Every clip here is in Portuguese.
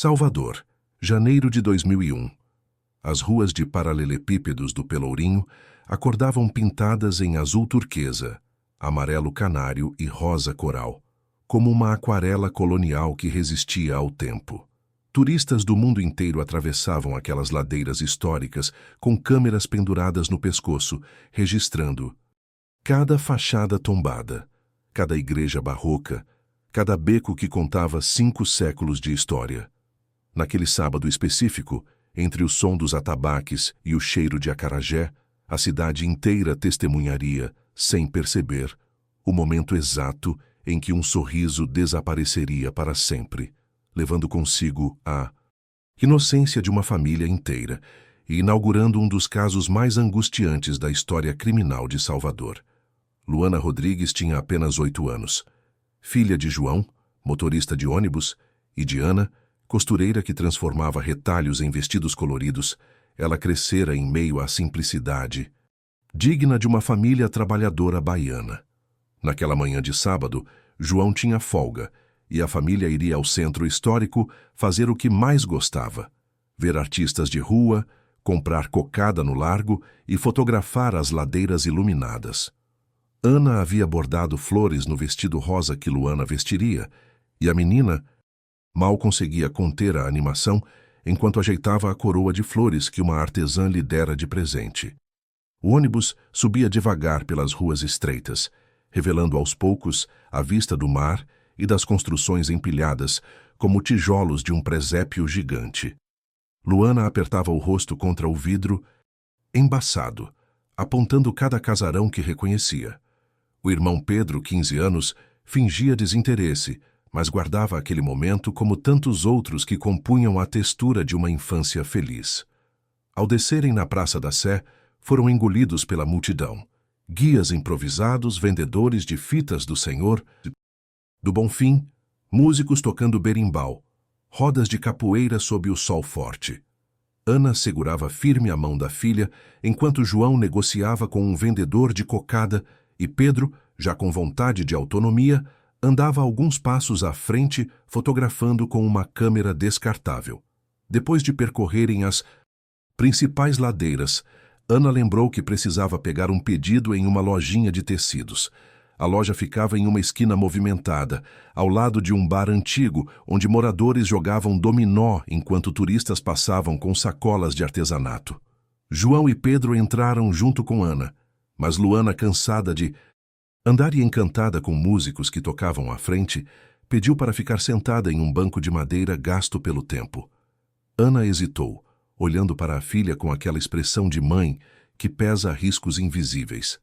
Salvador, janeiro de 2001. As ruas de paralelepípedos do Pelourinho acordavam pintadas em azul turquesa, amarelo canário e rosa coral, como uma aquarela colonial que resistia ao tempo. Turistas do mundo inteiro atravessavam aquelas ladeiras históricas com câmeras penduradas no pescoço, registrando cada fachada tombada, cada igreja barroca, cada beco que contava 5 séculos de história. Naquele sábado específico, entre o som dos atabaques e o cheiro de acarajé, a cidade inteira testemunharia, sem perceber, o momento exato em que um sorriso desapareceria para sempre, levando consigo a inocência de uma família inteira e inaugurando um dos casos mais angustiantes da história criminal de Salvador. Luana Rodrigues tinha apenas 8 anos. Filha de João, motorista de ônibus, e de Ana, costureira que transformava retalhos em vestidos coloridos, ela crescera em meio à simplicidade, digna de uma família trabalhadora baiana. Naquela manhã de sábado, João tinha folga, e a família iria ao centro histórico fazer o que mais gostava: ver artistas de rua, comprar cocada no largo e fotografar as ladeiras iluminadas. Ana havia bordado flores no vestido rosa que Luana vestiria, e a menina mal conseguia conter a animação enquanto ajeitava a coroa de flores que uma artesã lhe dera de presente. O ônibus subia devagar pelas ruas estreitas, revelando aos poucos a vista do mar e das construções empilhadas como tijolos de um presépio gigante. Luana apertava o rosto contra o vidro, embaçado, apontando cada casarão que reconhecia. O irmão Pedro, 15 anos, fingia desinteresse, mas guardava aquele momento como tantos outros que compunham a textura de uma infância feliz. Ao descerem na Praça da Sé, foram engolidos pela multidão. Guias improvisados, vendedores de fitas do Senhor do Bonfim, músicos tocando berimbau, rodas de capoeira sob o sol forte. Ana segurava firme a mão da filha, enquanto João negociava com um vendedor de cocada e Pedro, já com vontade de autonomia, andava alguns passos à frente fotografando com uma câmera descartável. Depois de percorrerem as principais ladeiras, Ana lembrou que precisava pegar um pedido em uma lojinha de tecidos. A loja ficava em uma esquina movimentada, ao lado de um bar antigo, onde moradores jogavam dominó enquanto turistas passavam com sacolas de artesanato. João e Pedro entraram junto com Ana, mas Luana, cansada de andar e encantada com músicos que tocavam à frente, pediu para ficar sentada em um banco de madeira gasto pelo tempo. Ana hesitou, olhando para a filha com aquela expressão de mãe que pesa riscos invisíveis.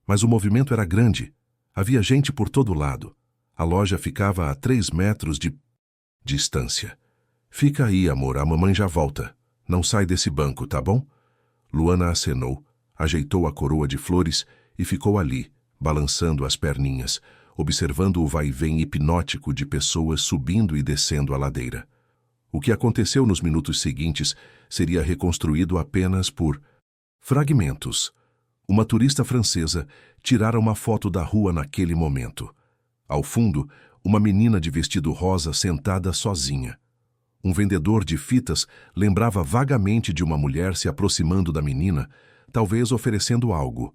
Mas o movimento era grande. Havia gente por todo lado. A loja ficava a 3 metros de distância. "Fica aí, amor, a mamãe já volta. Não sai desse banco, tá bom?" Luana acenou, ajeitou a coroa de flores e ficou ali, balançando as perninhas, observando o vai-vem hipnótico de pessoas subindo e descendo a ladeira. O que aconteceu nos minutos seguintes seria reconstruído apenas por fragmentos. Uma turista francesa tirara uma foto da rua naquele momento. Ao fundo, uma menina de vestido rosa sentada sozinha. Um vendedor de fitas lembrava vagamente de uma mulher se aproximando da menina, talvez oferecendo algo.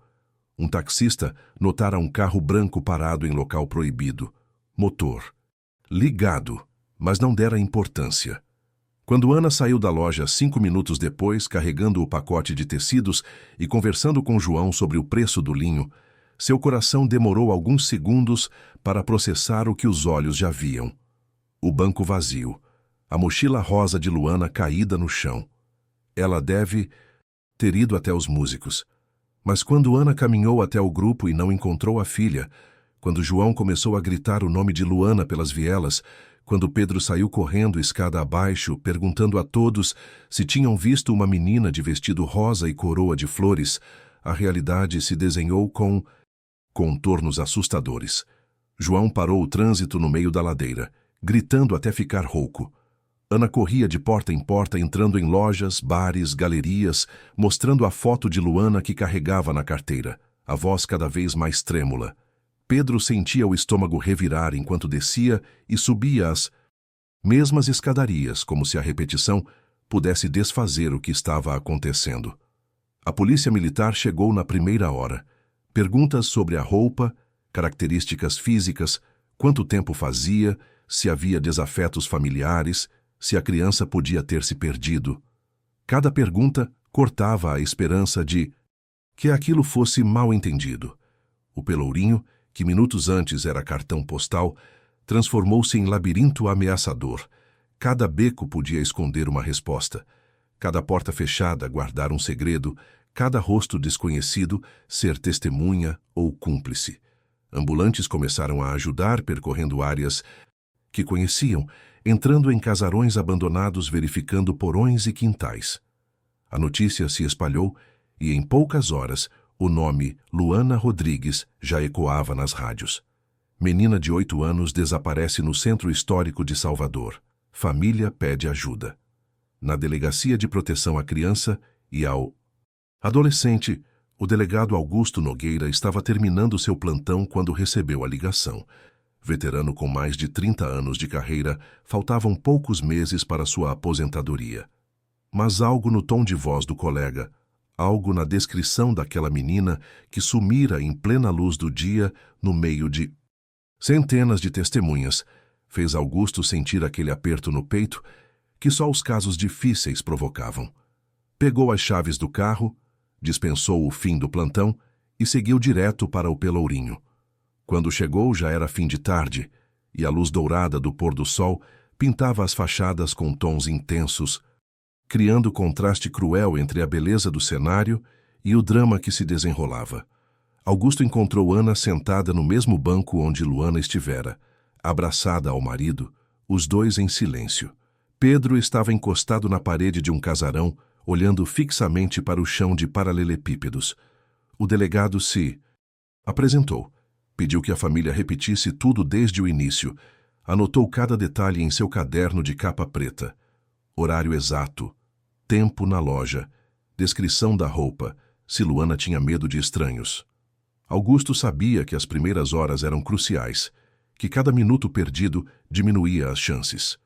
Um taxista notara um carro branco parado em local proibido. Motor ligado, mas não dera importância. Quando Ana saiu da loja 5 minutos depois, carregando o pacote de tecidos e conversando com João sobre o preço do linho, seu coração demorou alguns segundos para processar o que os olhos já viam. O banco vazio, a mochila rosa de Luana caída no chão. Ela deve ter ido até os músicos. Mas quando Ana caminhou até o grupo e não encontrou a filha, quando João começou a gritar o nome de Luana pelas vielas, quando Pedro saiu correndo escada abaixo, perguntando a todos se tinham visto uma menina de vestido rosa e coroa de flores, a realidade se desenhou com contornos assustadores. João parou o trânsito no meio da ladeira, gritando até ficar rouco. Ana corria de porta em porta, entrando em lojas, bares, galerias, mostrando a foto de Luana que carregava na carteira, a voz cada vez mais trêmula. Pedro sentia o estômago revirar enquanto descia e subia as Mesmas escadarias, como se a repetição pudesse desfazer o que estava acontecendo. A polícia militar chegou na primeira hora. Perguntas sobre a roupa, características físicas, quanto tempo fazia, se havia desafetos familiares, se a criança podia ter se perdido. Cada pergunta cortava a esperança de que aquilo fosse mal entendido. O Pelourinho, que minutos antes era cartão postal, transformou-se em labirinto ameaçador. Cada beco podia esconder uma resposta. Cada porta fechada guardar um segredo, cada rosto desconhecido ser testemunha ou cúmplice. Ambulantes começaram a ajudar percorrendo áreas que conheciam, entrando em casarões abandonados verificando porões e quintais. A notícia se espalhou e, em poucas horas, o nome Luana Rodrigues já ecoava nas rádios. Menina de 8 anos desaparece no Centro Histórico de Salvador. Família pede ajuda. Na Delegacia de Proteção à Criança e ao adolescente, o delegado Augusto Nogueira estava terminando seu plantão quando recebeu a ligação. Veterano com mais de 30 anos de carreira, faltavam poucos meses para sua aposentadoria. Mas algo no tom de voz do colega, algo na descrição daquela menina que sumira em plena luz do dia no meio de centenas de testemunhas, fez Augusto sentir aquele aperto no peito que só os casos difíceis provocavam. Pegou as chaves do carro, dispensou o fim do plantão e seguiu direto para o Pelourinho. Quando chegou já era fim de tarde e a luz dourada do pôr do sol pintava as fachadas com tons intensos, criando contraste cruel entre a beleza do cenário e o drama que se desenrolava. Augusto encontrou Ana sentada no mesmo banco onde Luana estivera, abraçada ao marido, os dois em silêncio. Pedro estava encostado na parede de um casarão, olhando fixamente para o chão de paralelepípedos. O delegado se apresentou, pediu que a família repetisse tudo desde o início, anotou cada detalhe em seu caderno de capa preta. Horário exato, tempo na loja, descrição da roupa, se Luana tinha medo de estranhos. Augusto sabia que as primeiras horas eram cruciais, que cada minuto perdido diminuía as chances.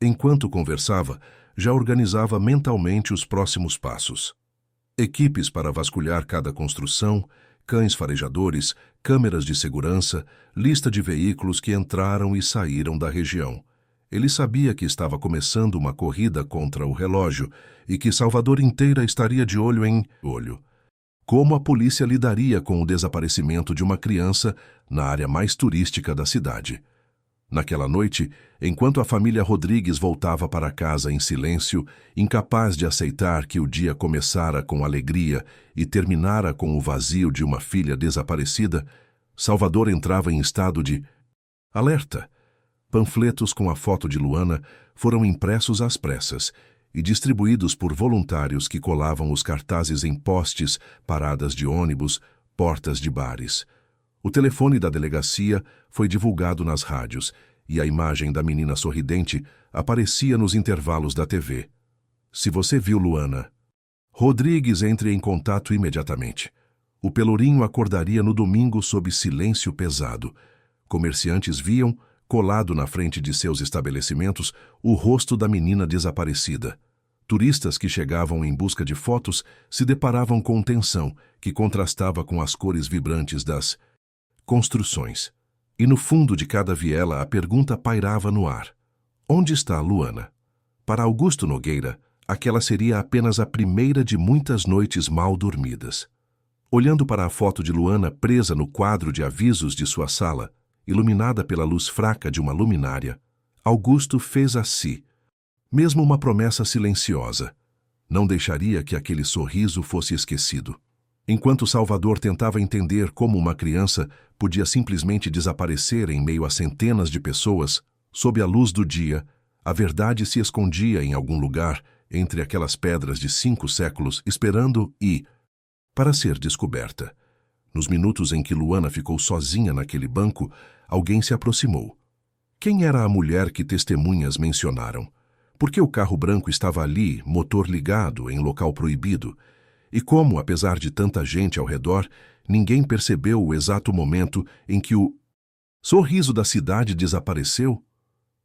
Enquanto conversava, já organizava mentalmente os próximos passos. Equipes para vasculhar cada construção, cães farejadores, câmeras de segurança, lista de veículos que entraram e saíram da região. Ele sabia que estava começando uma corrida contra o relógio e que Salvador inteira estaria de olho em olho. Como a polícia lidaria com o desaparecimento de uma criança na área mais turística da cidade? Naquela noite, enquanto a família Rodrigues voltava para casa em silêncio, incapaz de aceitar que o dia começara com alegria e terminara com o vazio de uma filha desaparecida, Salvador entrava em estado de alerta. Panfletos com a foto de Luana foram impressos às pressas e distribuídos por voluntários que colavam os cartazes em postes, paradas de ônibus, portas de bares. O telefone da delegacia foi divulgado nas rádios e a imagem da menina sorridente aparecia nos intervalos da TV. Se você viu Luana Rodrigues, entre em contato imediatamente. O Pelourinho acordaria no domingo sob silêncio pesado. Comerciantes viam, colado na frente de seus estabelecimentos, o rosto da menina desaparecida. Turistas que chegavam em busca de fotos se deparavam com tensão que contrastava com as cores vibrantes das construções. E no fundo de cada viela a pergunta pairava no ar: onde está Luana? Para Augusto Nogueira, aquela seria apenas a primeira de muitas noites mal dormidas. Olhando para a foto de Luana presa no quadro de avisos de sua sala, iluminada pela luz fraca de uma luminária, Augusto fez a si mesmo uma promessa silenciosa: não deixaria que aquele sorriso fosse esquecido. Enquanto Salvador tentava entender como uma criança podia simplesmente desaparecer em meio a centenas de pessoas, sob a luz do dia, a verdade se escondia em algum lugar entre aquelas pedras de 5 séculos esperando para ser descoberta. Nos minutos em que Luana ficou sozinha naquele banco, alguém se aproximou. Quem era a mulher que testemunhas mencionaram? Por que o carro branco estava ali, motor ligado, em local proibido? E como, apesar de tanta gente ao redor, ninguém percebeu o exato momento em que o sorriso da cidade desapareceu?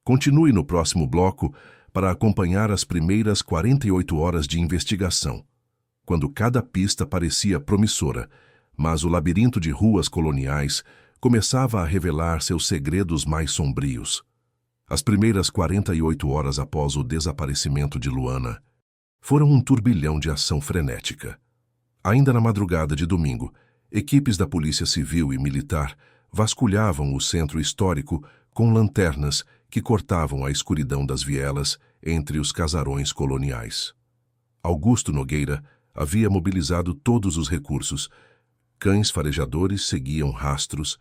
Continue no próximo bloco para acompanhar as primeiras 48 horas de investigação, quando cada pista parecia promissora, mas o labirinto de ruas coloniais começava a revelar seus segredos mais sombrios. As primeiras 48 horas após o desaparecimento de Luana foram um turbilhão de ação frenética. Ainda na madrugada de domingo, equipes da Polícia Civil e Militar vasculhavam o centro histórico com lanternas que cortavam a escuridão das vielas entre os casarões coloniais. Augusto Nogueira havia mobilizado todos os recursos. Cães farejadores seguiam rastros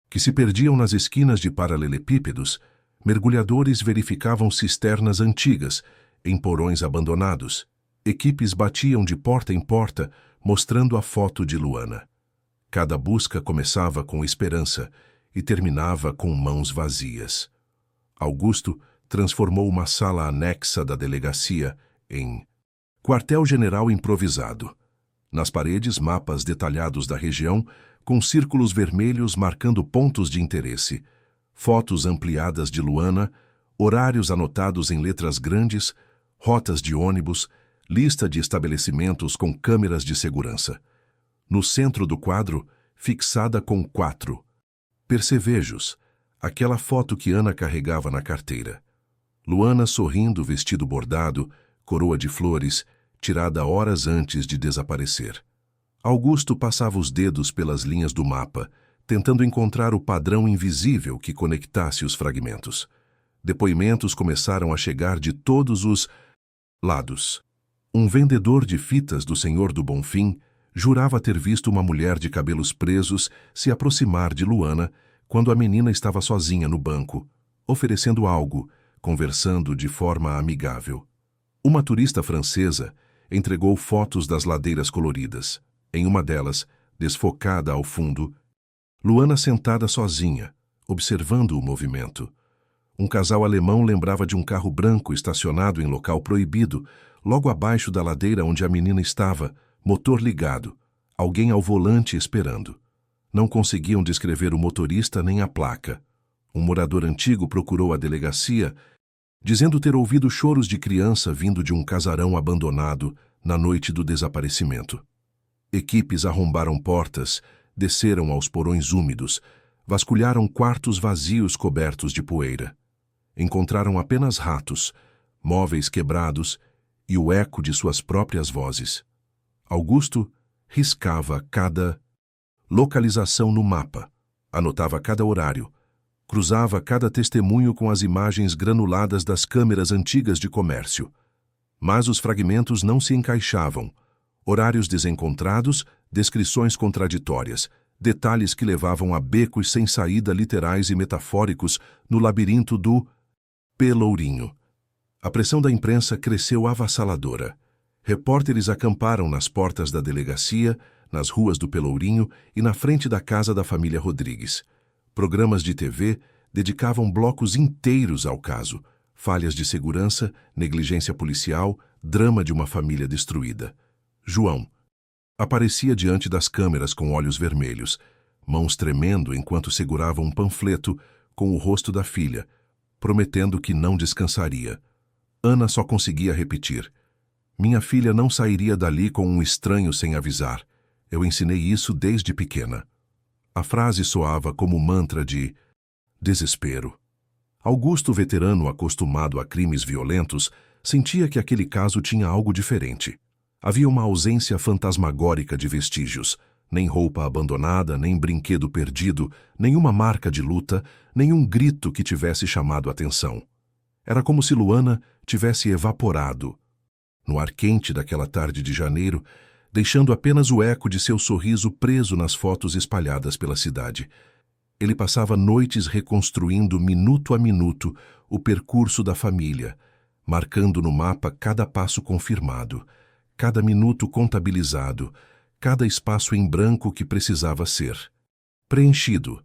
que se perdiam nas esquinas de paralelepípedos. Mergulhadores verificavam cisternas antigas em porões abandonados. Equipes batiam de porta em porta, mostrando a foto de Luana. Cada busca começava com esperança e terminava com mãos vazias. Augusto transformou uma sala anexa da delegacia em quartel-general improvisado. Nas paredes, mapas detalhados da região, com círculos vermelhos marcando pontos de interesse, fotos ampliadas de Luana, horários anotados em letras grandes, rotas de ônibus, lista de estabelecimentos com câmeras de segurança. No centro do quadro, fixada com 4 percevejos, aquela foto que Ana carregava na carteira. Luana sorrindo, vestido bordado, coroa de flores, tirada horas antes de desaparecer. Augusto passava os dedos pelas linhas do mapa, tentando encontrar o padrão invisível que conectasse os fragmentos. Depoimentos começaram a chegar de todos os lados. Um vendedor de fitas do Senhor do Bonfim jurava ter visto uma mulher de cabelos presos se aproximar de Luana quando a menina estava sozinha no banco, oferecendo algo, conversando de forma amigável. Uma turista francesa entregou fotos das ladeiras coloridas. Em uma delas, desfocada ao fundo, Luana sentada sozinha, observando o movimento. Um casal alemão lembrava de um carro branco estacionado em local proibido, logo abaixo da ladeira onde a menina estava, motor ligado, alguém ao volante esperando. Não conseguiam descrever o motorista nem a placa. Um morador antigo procurou a delegacia, dizendo ter ouvido choros de criança vindo de um casarão abandonado na noite do desaparecimento. Equipes arrombaram portas, desceram aos porões úmidos, vasculharam quartos vazios cobertos de poeira. Encontraram apenas ratos, móveis quebrados e o eco de suas próprias vozes. Augusto riscava cada localização no mapa, anotava cada horário, cruzava cada testemunho com as imagens granuladas das câmeras antigas de comércio. Mas os fragmentos não se encaixavam. Horários desencontrados, descrições contraditórias, detalhes que levavam a becos sem saída literais e metafóricos no labirinto do Pelourinho. A pressão da imprensa cresceu avassaladora. Repórteres acamparam nas portas da delegacia, nas ruas do Pelourinho e na frente da casa da família Rodrigues. Programas de TV dedicavam blocos inteiros ao caso. Falhas de segurança, negligência policial, drama de uma família destruída. João aparecia diante das câmeras com olhos vermelhos, mãos tremendo enquanto segurava um panfleto com o rosto da filha, prometendo que não descansaria. Ana só conseguia repetir: "Minha filha não sairia dali com um estranho sem avisar. Eu ensinei isso desde pequena." A frase soava como mantra de desespero. Augusto, veterano acostumado a crimes violentos, sentia que aquele caso tinha algo diferente. Havia uma ausência fantasmagórica de vestígios, nem roupa abandonada, nem brinquedo perdido, nenhuma marca de luta, nenhum grito que tivesse chamado a atenção. Era como se Luana tivesse evaporado no ar quente daquela tarde de janeiro, deixando apenas o eco de seu sorriso preso nas fotos espalhadas pela cidade. Ele passava noites reconstruindo minuto a minuto o percurso da família, marcando no mapa cada passo confirmado, cada minuto contabilizado, cada espaço em branco que precisava ser preenchido.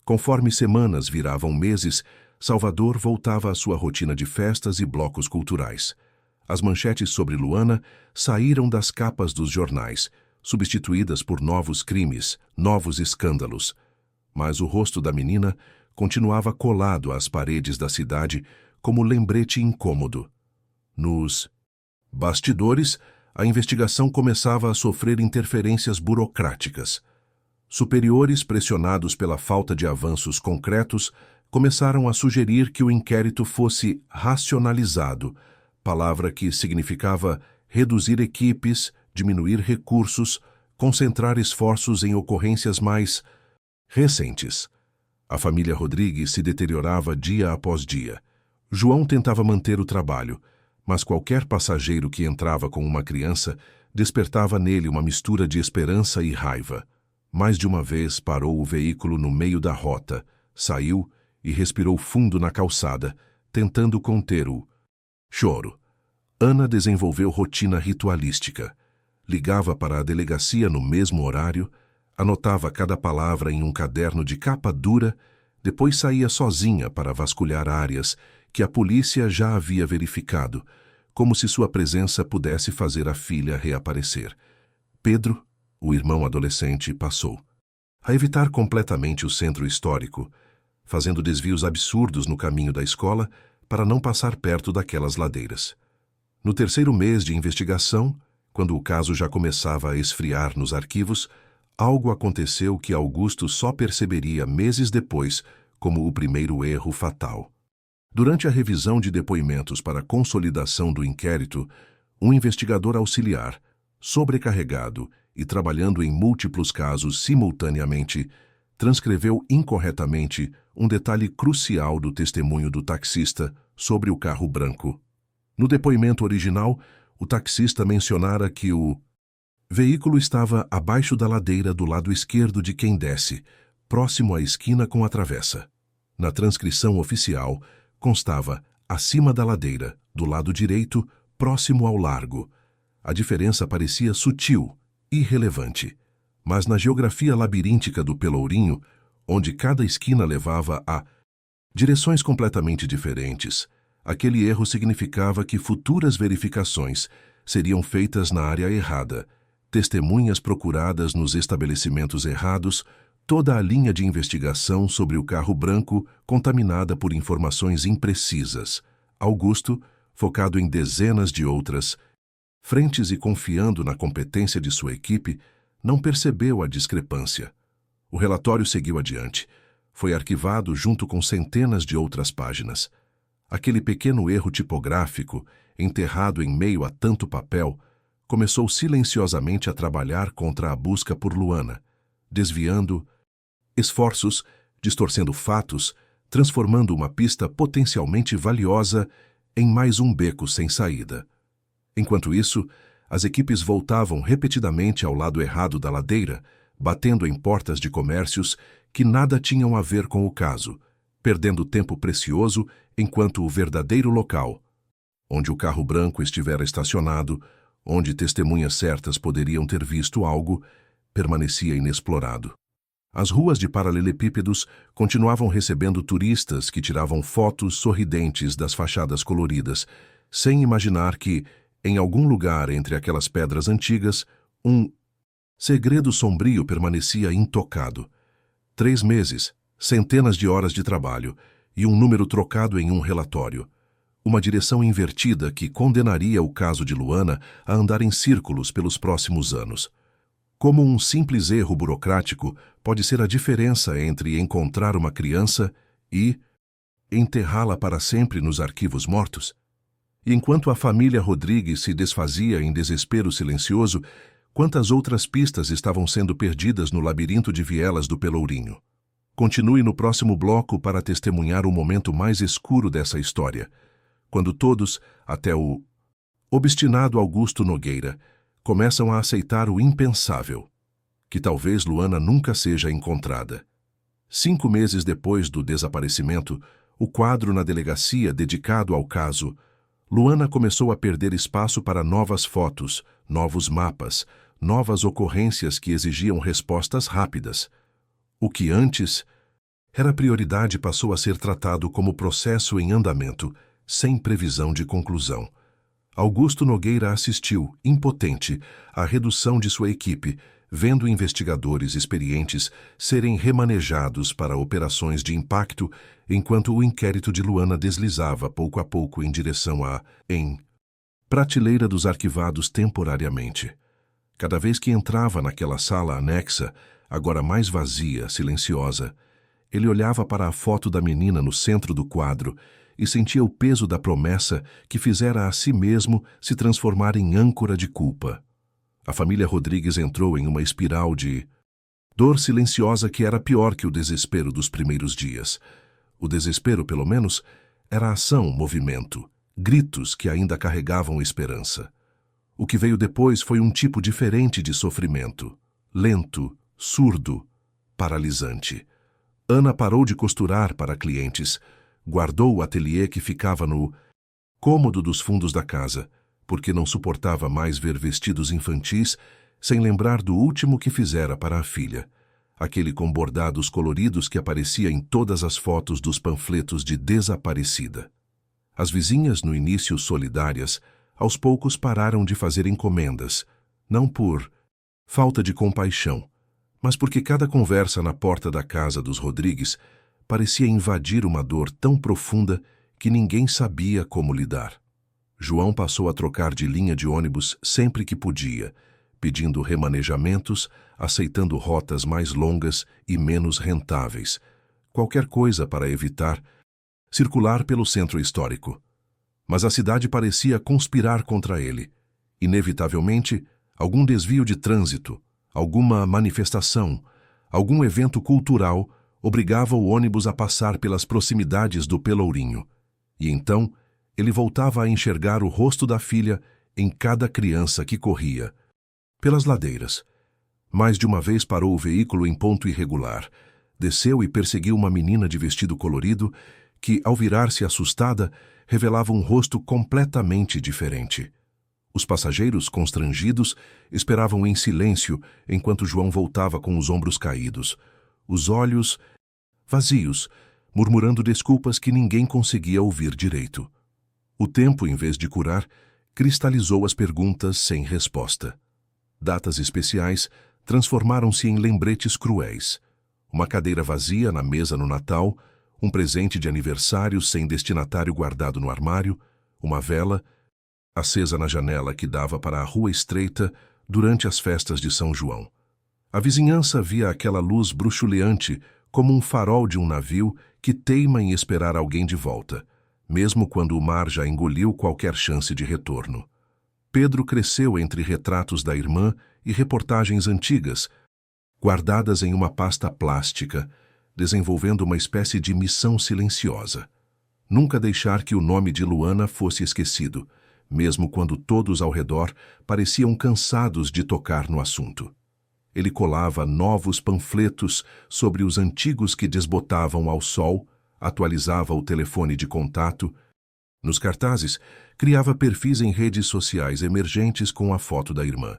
Conforme semanas viravam meses, Salvador voltava à sua rotina de festas e blocos culturais. As manchetes sobre Luana saíram das capas dos jornais, substituídas por novos crimes, novos escândalos. Mas o rosto da menina continuava colado às paredes da cidade como lembrete incômodo. Nos bastidores, a investigação começava a sofrer interferências burocráticas. Superiores, pressionados pela falta de avanços concretos, começaram a sugerir que o inquérito fosse racionalizado, palavra que significava reduzir equipes, diminuir recursos, concentrar esforços em ocorrências mais recentes. A família Rodrigues se deteriorava dia após dia. João tentava manter o trabalho, mas qualquer passageiro que entrava com uma criança despertava nele uma mistura de esperança e raiva. Mais de uma vez parou o veículo no meio da rota, saiu e respirou fundo na calçada, tentando conter o choro. Ana desenvolveu rotina ritualística. Ligava para a delegacia no mesmo horário, anotava cada palavra em um caderno de capa dura, depois saía sozinha para vasculhar áreas que a polícia já havia verificado, como se sua presença pudesse fazer a filha reaparecer. Pedro, o irmão adolescente, passou a evitar completamente o centro histórico, fazendo desvios absurdos no caminho da escola para não passar perto daquelas ladeiras. No terceiro mês de investigação, quando o caso já começava a esfriar nos arquivos, algo aconteceu que Augusto só perceberia meses depois como o primeiro erro fatal. Durante a revisão de depoimentos para a consolidação do inquérito, um investigador auxiliar, sobrecarregado e trabalhando em múltiplos casos simultaneamente, transcreveu incorretamente um detalhe crucial do testemunho do taxista sobre o carro branco. No depoimento original, o taxista mencionara que o veículo estava abaixo da ladeira do lado esquerdo de quem desce, próximo à esquina com a travessa. Na transcrição oficial, constava acima da ladeira, do lado direito, próximo ao largo. A diferença parecia sutil, irrelevante, mas na geografia labiríntica do Pelourinho, onde cada esquina levava a direções completamente diferentes, aquele erro significava que futuras verificações seriam feitas na área errada, testemunhas procuradas nos estabelecimentos errados, toda a linha de investigação sobre o carro branco contaminada por informações imprecisas. Augusto, focado em dezenas de outras frentes e confiando na competência de sua equipe, não percebeu a discrepância. O relatório seguiu adiante. Foi arquivado junto com centenas de outras páginas. Aquele pequeno erro tipográfico, enterrado em meio a tanto papel, começou silenciosamente a trabalhar contra a busca por Luana, desviando esforços, distorcendo fatos, transformando uma pista potencialmente valiosa em mais um beco sem saída. Enquanto isso, as equipes voltavam repetidamente ao lado errado da ladeira, batendo em portas de comércios que nada tinham a ver com o caso, perdendo tempo precioso enquanto o verdadeiro local, onde o carro branco estivera estacionado, onde testemunhas certas poderiam ter visto algo, permanecia inexplorado. As ruas de paralelepípedos continuavam recebendo turistas que tiravam fotos sorridentes das fachadas coloridas, sem imaginar que, em algum lugar entre aquelas pedras antigas, um segredo sombrio permanecia intocado. 3 meses, centenas de horas de trabalho e um número trocado em um relatório. Uma direção invertida que condenaria o caso de Luana a andar em círculos pelos próximos anos. Como um simples erro burocrático pode ser a diferença entre encontrar uma criança e enterrá-la para sempre nos arquivos mortos? E enquanto a família Rodrigues se desfazia em desespero silencioso, quantas outras pistas estavam sendo perdidas no labirinto de vielas do Pelourinho? Continue no próximo bloco para testemunhar o momento mais escuro dessa história, quando todos, até o obstinado Augusto Nogueira, começam a aceitar o impensável, que talvez Luana nunca seja encontrada. 5 meses depois do desaparecimento, o quadro na delegacia dedicado ao caso, Luana começou a perder espaço para novas fotos, novos mapas, novas ocorrências que exigiam respostas rápidas. O que antes era prioridade passou a ser tratado como processo em andamento, sem previsão de conclusão. Augusto Nogueira assistiu, impotente, à redução de sua equipe, vendo investigadores experientes serem remanejados para operações de impacto, enquanto o inquérito de Luana deslizava pouco a pouco em direção à prateleira dos arquivados temporariamente. Cada vez que entrava naquela sala anexa, agora mais vazia, silenciosa, ele olhava para a foto da menina no centro do quadro e sentia o peso da promessa que fizera a si mesmo se transformar em âncora de culpa. A família Rodrigues entrou em uma espiral de dor silenciosa que era pior que o desespero dos primeiros dias. O desespero, pelo menos, era ação, movimento, gritos que ainda carregavam esperança. O que veio depois foi um tipo diferente de sofrimento, lento, surdo, paralisante. Ana parou de costurar para clientes, guardou o ateliê que ficava no cômodo dos fundos da casa, porque não suportava mais ver vestidos infantis sem lembrar do último que fizera para a filha, aquele com bordados coloridos que aparecia em todas as fotos dos panfletos de desaparecida. As vizinhas, no início solidárias, aos poucos pararam de fazer encomendas, não por falta de compaixão, mas porque cada conversa na porta da casa dos Rodrigues parecia invadir uma dor tão profunda que ninguém sabia como lidar. João passou a trocar de linha de ônibus sempre que podia, pedindo remanejamentos, aceitando rotas mais longas e menos rentáveis, qualquer coisa para evitar circular pelo centro histórico. Mas a cidade parecia conspirar contra ele. Inevitavelmente, algum desvio de trânsito, alguma manifestação, algum evento cultural obrigava o ônibus a passar pelas proximidades do Pelourinho. E então, ele voltava a enxergar o rosto da filha em cada criança que corria pelas ladeiras. Mais de uma vez parou o veículo em ponto irregular, desceu e perseguiu uma menina de vestido colorido que, ao virar-se assustada, revelava um rosto completamente diferente. Os passageiros, constrangidos, esperavam em silêncio enquanto João voltava com os ombros caídos, os olhos vazios, murmurando desculpas que ninguém conseguia ouvir direito. O tempo, em vez de curar, cristalizou as perguntas sem resposta. Datas especiais transformaram-se em lembretes cruéis. Uma cadeira vazia na mesa no Natal, um presente de aniversário sem destinatário guardado no armário, uma vela acesa na janela que dava para a rua estreita durante as festas de São João. A vizinhança via aquela luz bruxuleante como um farol de um navio que teima em esperar alguém de volta, mesmo quando o mar já engoliu qualquer chance de retorno. Pedro cresceu entre retratos da irmã e reportagens antigas, guardadas em uma pasta plástica, desenvolvendo uma espécie de missão silenciosa. Nunca deixar que o nome de Luana fosse esquecido, mesmo quando todos ao redor pareciam cansados de tocar no assunto. Ele colava novos panfletos sobre os antigos que desbotavam ao sol, atualizava o telefone de contato. Nos cartazes, criava perfis em redes sociais emergentes com a foto da irmã.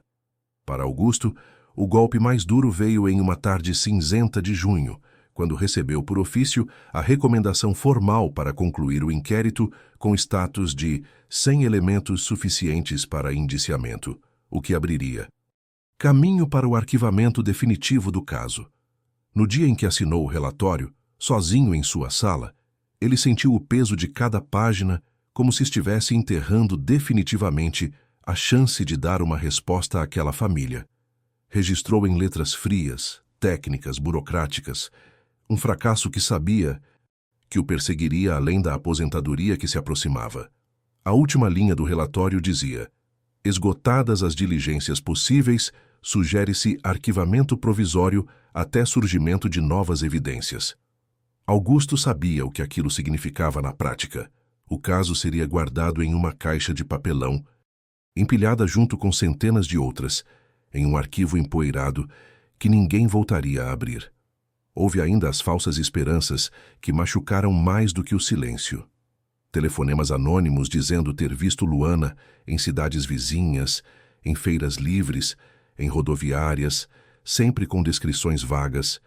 Para Augusto, o golpe mais duro veio em uma tarde cinzenta de junho, quando recebeu por ofício a recomendação formal para concluir o inquérito com status de sem elementos suficientes para indiciamento, o que abriria caminho para o arquivamento definitivo do caso. No dia em que assinou o relatório, sozinho em sua sala, ele sentiu o peso de cada página como se estivesse enterrando definitivamente a chance de dar uma resposta àquela família. Registrou em letras frias, técnicas, burocráticas, um fracasso que sabia que o perseguiria além da aposentadoria que se aproximava. A última linha do relatório dizia: esgotadas as diligências possíveis, sugere-se arquivamento provisório até surgimento de novas evidências. Augusto sabia o que aquilo significava na prática. O caso seria guardado em uma caixa de papelão, empilhada junto com centenas de outras, em um arquivo empoeirado que ninguém voltaria a abrir. Houve ainda as falsas esperanças que machucaram mais do que o silêncio. Telefonemas anônimos dizendo ter visto Luana em cidades vizinhas, em feiras livres, em rodoviárias, sempre com descrições vagas,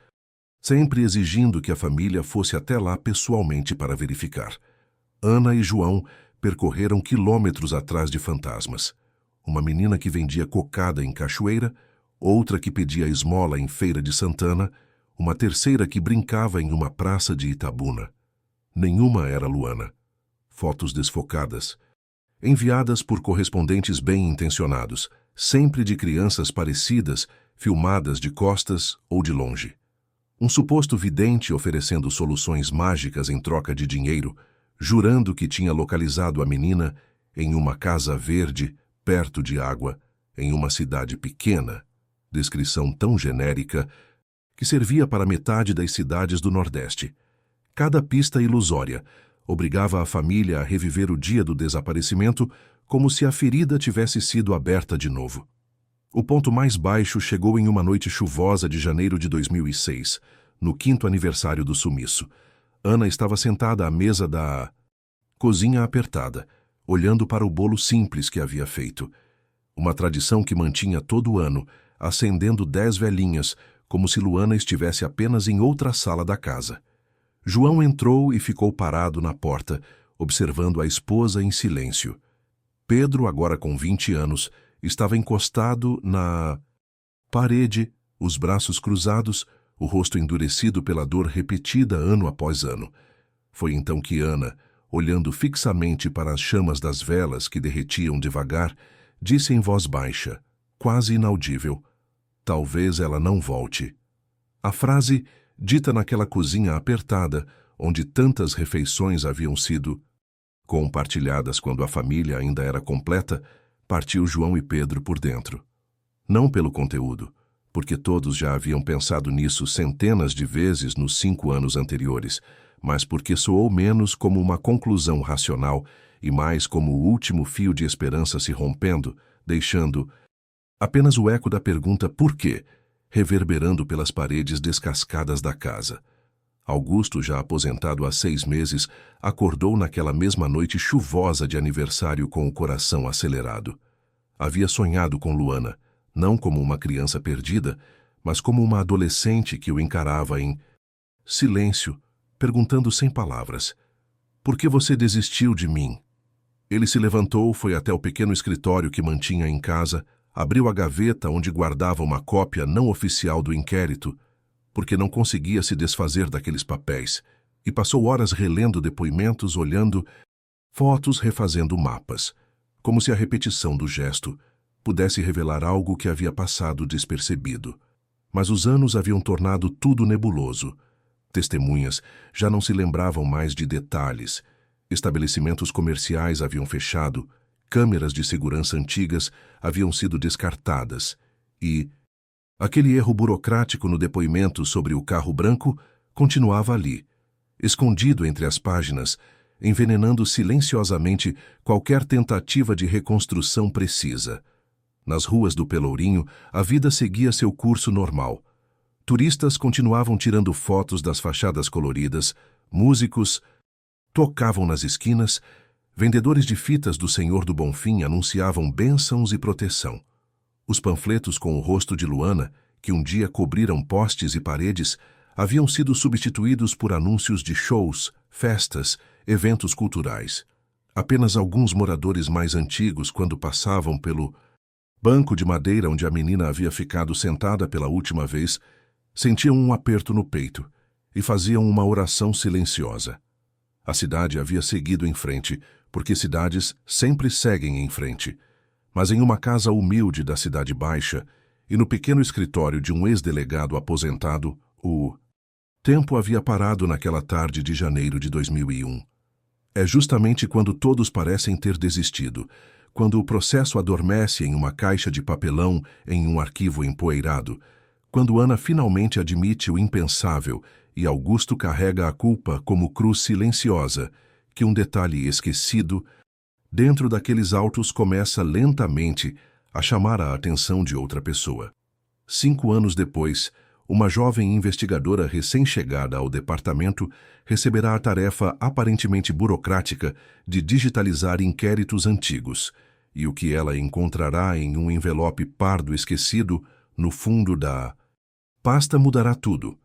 sempre exigindo que a família fosse até lá pessoalmente para verificar. Ana e João percorreram quilômetros atrás de fantasmas. Uma menina que vendia cocada em Cachoeira, outra que pedia esmola em Feira de Santana, uma terceira que brincava em uma praça de Itabuna. Nenhuma era Luana. Fotos desfocadas, enviadas por correspondentes bem-intencionados, sempre de crianças parecidas, filmadas de costas ou de longe. Um suposto vidente oferecendo soluções mágicas em troca de dinheiro, jurando que tinha localizado a menina em uma casa verde, perto de água, em uma cidade pequena, descrição tão genérica que servia para metade das cidades do Nordeste. Cada pista ilusória obrigava a família a reviver o dia do desaparecimento como se a ferida tivesse sido aberta de novo. O ponto mais baixo chegou em uma noite chuvosa de janeiro de 2006, no 5º aniversário do sumiço. Ana estava sentada à mesa da cozinha apertada, olhando para o bolo simples que havia feito. Uma tradição que mantinha todo ano, acendendo 10 velinhas, como se Luana estivesse apenas em outra sala da casa. João entrou e ficou parado na porta, observando a esposa em silêncio. Pedro, agora com 20 anos, estava encostado na parede, os braços cruzados, o rosto endurecido pela dor repetida ano após ano. Foi então que Ana, olhando fixamente para as chamas das velas que derretiam devagar, disse em voz baixa, quase inaudível, "Talvez ela não volte." A frase, dita naquela cozinha apertada, onde tantas refeições haviam sido compartilhadas quando a família ainda era completa, partiu João e Pedro por dentro. Não pelo conteúdo, porque todos já haviam pensado nisso centenas de vezes nos 5 anos anteriores, mas porque soou menos como uma conclusão racional e mais como o último fio de esperança se rompendo, deixando apenas o eco da pergunta "por quê?" reverberando pelas paredes descascadas da casa. Augusto, já aposentado há 6 meses, acordou naquela mesma noite chuvosa de aniversário com o coração acelerado. Havia sonhado com Luana, não como uma criança perdida, mas como uma adolescente que o encarava em silêncio, perguntando sem palavras, "Por que você desistiu de mim?" Ele se levantou, foi até o pequeno escritório que mantinha em casa, abriu a gaveta onde guardava uma cópia não oficial do inquérito, porque não conseguia se desfazer daqueles papéis, e passou horas relendo depoimentos, olhando fotos, refazendo mapas, como se a repetição do gesto pudesse revelar algo que havia passado despercebido. Mas os anos haviam tornado tudo nebuloso. Testemunhas já não se lembravam mais de detalhes. Estabelecimentos comerciais haviam fechado, câmeras de segurança antigas haviam sido descartadas e aquele erro burocrático no depoimento sobre o carro branco continuava ali, escondido entre as páginas, envenenando silenciosamente qualquer tentativa de reconstrução precisa. Nas ruas do Pelourinho, a vida seguia seu curso normal. Turistas continuavam tirando fotos das fachadas coloridas, músicos tocavam nas esquinas, vendedores de fitas do Senhor do Bonfim anunciavam bênçãos e proteção. Os panfletos com o rosto de Luana, que um dia cobriram postes e paredes, haviam sido substituídos por anúncios de shows, festas, eventos culturais. Apenas alguns moradores mais antigos, quando passavam pelo banco de madeira onde a menina havia ficado sentada pela última vez, sentiam um aperto no peito e faziam uma oração silenciosa. A cidade havia seguido em frente, porque cidades sempre seguem em frente. Mas em uma casa humilde da Cidade Baixa e no pequeno escritório de um ex-delegado aposentado, o tempo havia parado naquela tarde de janeiro de 2001. É justamente quando todos parecem ter desistido, quando o processo adormece em uma caixa de papelão em um arquivo empoeirado, quando Ana finalmente admite o impensável e Augusto carrega a culpa como cruz silenciosa, que um detalhe esquecido dentro daqueles autos começa lentamente a chamar a atenção de outra pessoa. 5 anos depois, uma jovem investigadora recém-chegada ao departamento receberá a tarefa aparentemente burocrática de digitalizar inquéritos antigos, e o que ela encontrará em um envelope pardo esquecido no fundo da pasta mudará tudo.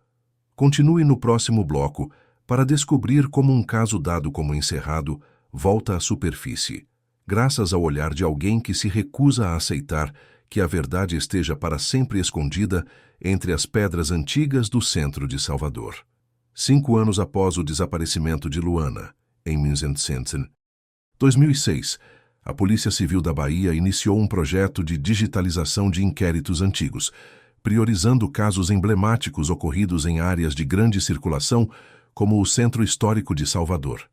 Continue no próximo bloco para descobrir como um caso dado como encerrado volta à superfície, graças ao olhar de alguém que se recusa a aceitar que a verdade esteja para sempre escondida entre as pedras antigas do centro de Salvador. 5 anos após o desaparecimento de Luana, em Minsensen, 2006, a Polícia Civil da Bahia iniciou um projeto de digitalização de inquéritos antigos, priorizando casos emblemáticos ocorridos em áreas de grande circulação, como o Centro Histórico de Salvador.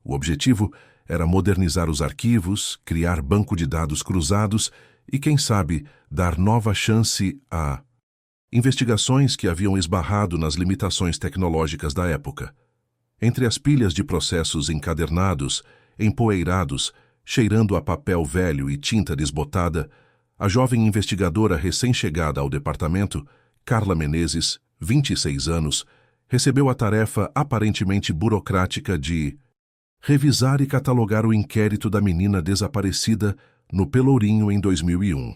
O objetivo era modernizar os arquivos, criar banco de dados cruzados e, quem sabe, dar nova chance a investigações que haviam esbarrado nas limitações tecnológicas da época. Entre as pilhas de processos encadernados, empoeirados, cheirando a papel velho e tinta desbotada, a jovem investigadora recém-chegada ao departamento, Carla Menezes, 26 anos, recebeu a tarefa aparentemente burocrática de revisar e catalogar o inquérito da menina desaparecida no Pelourinho em 2001.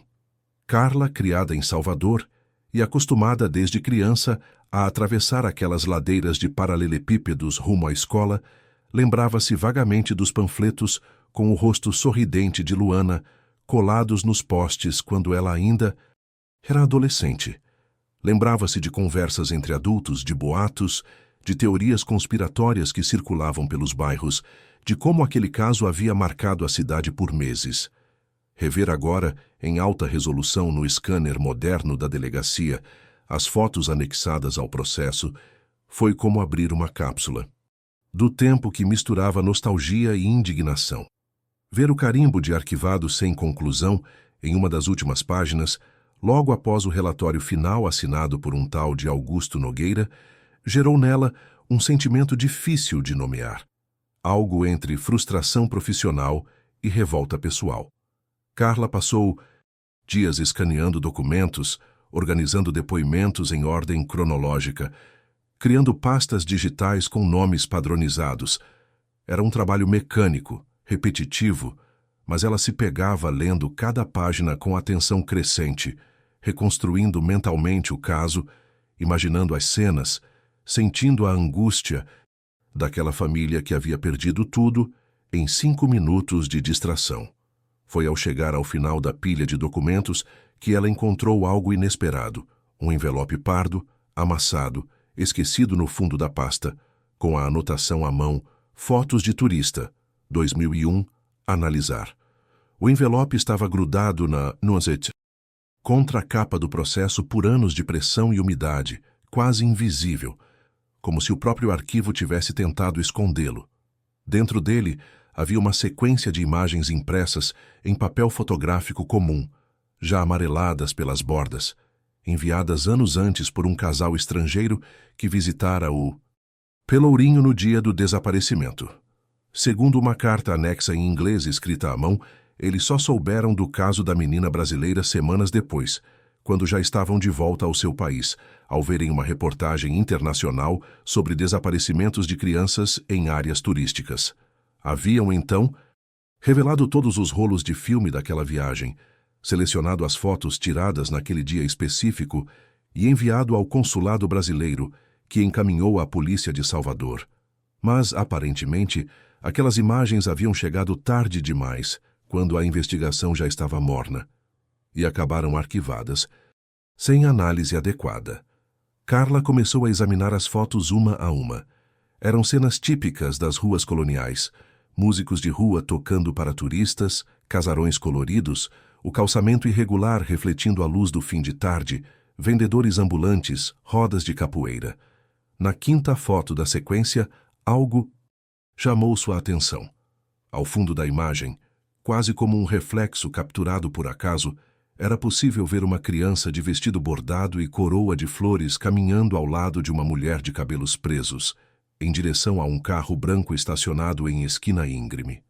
Carla, criada em Salvador e acostumada desde criança a atravessar aquelas ladeiras de paralelepípedos rumo à escola, lembrava-se vagamente dos panfletos com o rosto sorridente de Luana colados nos postes quando ela ainda era adolescente. Lembrava-se de conversas entre adultos, de boatos, de teorias conspiratórias que circulavam pelos bairros, de como aquele caso havia marcado a cidade por meses. Rever agora, em alta resolução no scanner moderno da delegacia, as fotos anexadas ao processo, foi como abrir uma cápsula do tempo que misturava nostalgia e indignação. Ver o carimbo de arquivado sem conclusão em uma das últimas páginas, logo após o relatório final assinado por um tal de Augusto Nogueira, gerou nela um sentimento difícil de nomear, algo entre frustração profissional e revolta pessoal. Carla passou dias escaneando documentos, organizando depoimentos em ordem cronológica, criando pastas digitais com nomes padronizados. Era um trabalho mecânico, repetitivo, mas ela se pegava lendo cada página com atenção crescente, reconstruindo mentalmente o caso, imaginando as cenas, sentindo a angústia daquela família que havia perdido tudo em 5 minutos de distração. Foi ao chegar ao final da pilha de documentos que ela encontrou algo inesperado, um envelope pardo, amassado, esquecido no fundo da pasta, com a anotação à mão, fotos de turista, 2001, analisar. O envelope estava grudado na contra a capa do processo por anos de pressão e umidade, quase invisível, como se o próprio arquivo tivesse tentado escondê-lo. Dentro dele havia uma sequência de imagens impressas em papel fotográfico comum, já amareladas pelas bordas, enviadas anos antes por um casal estrangeiro que visitara o Pelourinho no dia do desaparecimento. Segundo uma carta anexa em inglês escrita à mão, eles só souberam do caso da menina brasileira semanas depois, quando já estavam de volta ao seu país, ao verem uma reportagem internacional sobre desaparecimentos de crianças em áreas turísticas. Haviam, então, revelado todos os rolos de filme daquela viagem, selecionado as fotos tiradas naquele dia específico e enviado ao consulado brasileiro, que encaminhou à polícia de Salvador. Mas, aparentemente, aquelas imagens haviam chegado tarde demais, quando a investigação já estava morna, e acabaram arquivadas, sem análise adequada. Carla começou a examinar as fotos uma a uma. Eram cenas típicas das ruas coloniais, músicos de rua tocando para turistas, casarões coloridos, o calçamento irregular refletindo a luz do fim de tarde, vendedores ambulantes, rodas de capoeira. Na quinta foto da sequência, algo chamou sua atenção. Ao fundo da imagem, quase como um reflexo capturado por acaso, era possível ver uma criança de vestido bordado e coroa de flores caminhando ao lado de uma mulher de cabelos presos, em direção a um carro branco estacionado em esquina íngreme.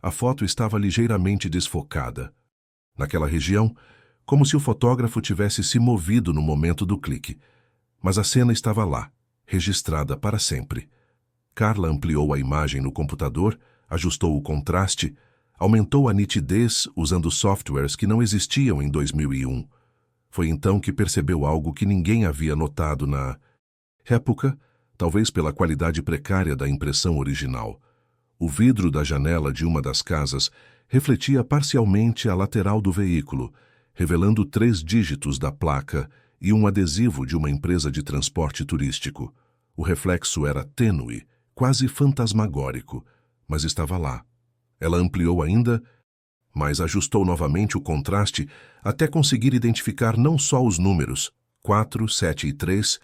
A foto estava ligeiramente desfocada. Naquela região, como se o fotógrafo tivesse se movido no momento do clique. Mas a cena estava lá, registrada para sempre. Carla ampliou a imagem no computador, ajustou o contraste, aumentou a nitidez usando softwares que não existiam em 2001. Foi então que percebeu algo que ninguém havia notado na época, talvez pela qualidade precária da impressão original. O vidro da janela de uma das casas refletia parcialmente a lateral do veículo, revelando 3 dígitos da placa e um adesivo de uma empresa de transporte turístico. O reflexo era tênue, quase fantasmagórico, mas estava lá. Ela ampliou ainda, mas ajustou novamente o contraste até conseguir identificar não só os números 4, 7 e 3,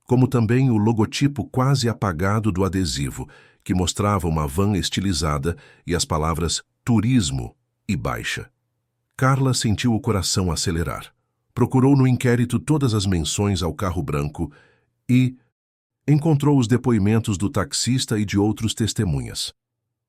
como também o logotipo quase apagado do adesivo, que mostrava uma van estilizada e as palavras turismo e baixa. Carla sentiu o coração acelerar. Procurou no inquérito todas as menções ao carro branco e encontrou os depoimentos do taxista e de outros testemunhas.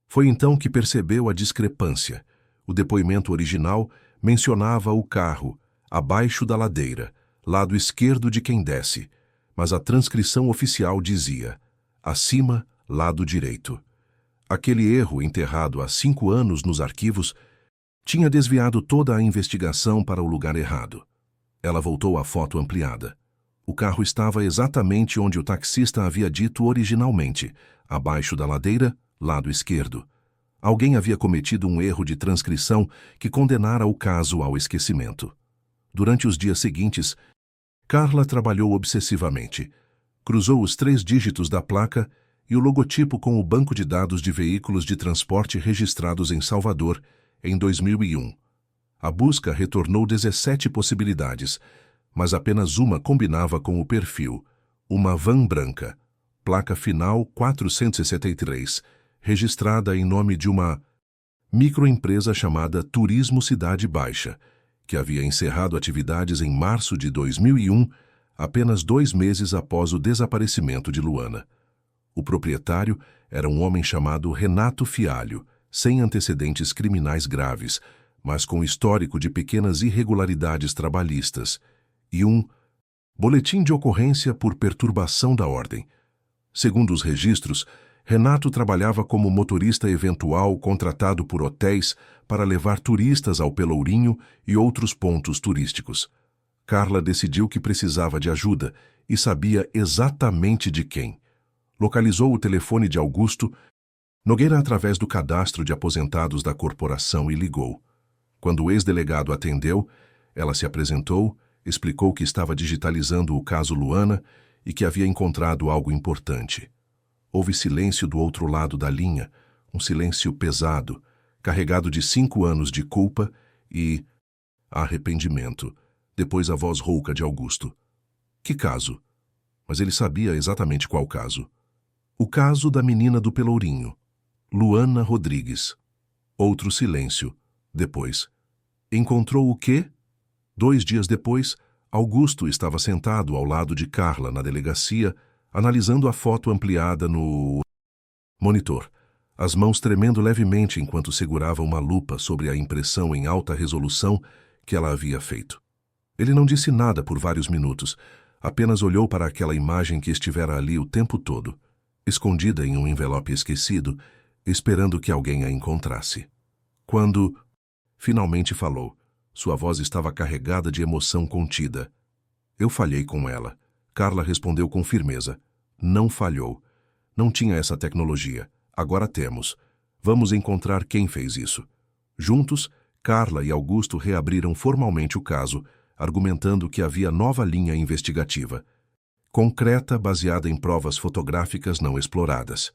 Foi então que percebeu a discrepância. O depoimento original mencionava o carro, abaixo da ladeira, lado esquerdo de quem desce, mas a transcrição oficial dizia, acima, lado direito. Aquele erro, enterrado há 5 anos nos arquivos, tinha desviado toda a investigação para o lugar errado. Ela voltou à foto ampliada. O carro estava exatamente onde o taxista havia dito originalmente, abaixo da ladeira, lado esquerdo. Alguém havia cometido um erro de transcrição que condenara o caso ao esquecimento. Durante os dias seguintes, Carla trabalhou obsessivamente. Cruzou os 3 dígitos da placa e o logotipo com o banco de dados de veículos de transporte registrados em Salvador em 2001. A busca retornou 17 possibilidades, mas apenas uma combinava com o perfil, uma van branca, placa final 463, registrada em nome de uma microempresa chamada Turismo Cidade Baixa, que havia encerrado atividades em março de 2001, apenas 2 meses após o desaparecimento de Luana. O proprietário era um homem chamado Renato Fialho, sem antecedentes criminais graves, mas com histórico de pequenas irregularidades trabalhistas, e um boletim de ocorrência por perturbação da ordem. Segundo os registros, Renato trabalhava como motorista eventual contratado por hotéis para levar turistas ao Pelourinho e outros pontos turísticos. Carla decidiu que precisava de ajuda e sabia exatamente de quem. Localizou o telefone de Augusto Nogueira através do cadastro de aposentados da corporação e ligou. Quando o ex-delegado atendeu, ela se apresentou, explicou que estava digitalizando o caso Luana e que havia encontrado algo importante. Houve silêncio do outro lado da linha, um silêncio pesado, carregado de 5 anos de culpa e arrependimento. Depois a voz rouca de Augusto. Que caso? Mas ele sabia exatamente qual caso. O caso da menina do Pelourinho, Luana Rodrigues. Outro silêncio. Depois. Encontrou o quê? 2 dias depois, Augusto estava sentado ao lado de Carla na delegacia, analisando a foto ampliada no monitor, as mãos tremendo levemente enquanto segurava uma lupa sobre a impressão em alta resolução que ela havia feito. Ele não disse nada por vários minutos, apenas olhou para aquela imagem que estivera ali o tempo todo, escondida em um envelope esquecido, esperando que alguém a encontrasse. Quando finalmente falou, sua voz estava carregada de emoção contida. Eu falhei com ela. Carla respondeu com firmeza. Não falhou. Não tinha essa tecnologia. Agora temos. Vamos encontrar quem fez isso. Juntos, Carla e Augusto reabriram formalmente o caso, argumentando que havia nova linha investigativa, concreta, baseada em provas fotográficas não exploradas.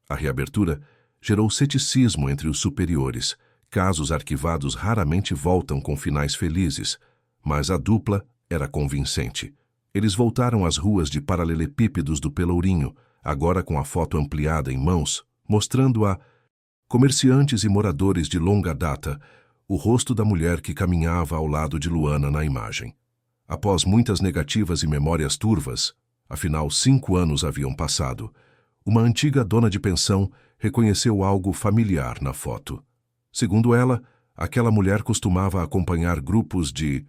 A reabertura gerou ceticismo entre os superiores. Casos arquivados raramente voltam com finais felizes, mas a dupla era convincente. Eles voltaram às ruas de paralelepípedos do Pelourinho, agora com a foto ampliada em mãos, mostrando a comerciantes e moradores de longa data o rosto da mulher que caminhava ao lado de Luana na imagem. Após muitas negativas e memórias turvas, afinal 5 anos haviam passado, uma antiga dona de pensão reconheceu algo familiar na foto. Segundo ela, aquela mulher costumava acompanhar grupos de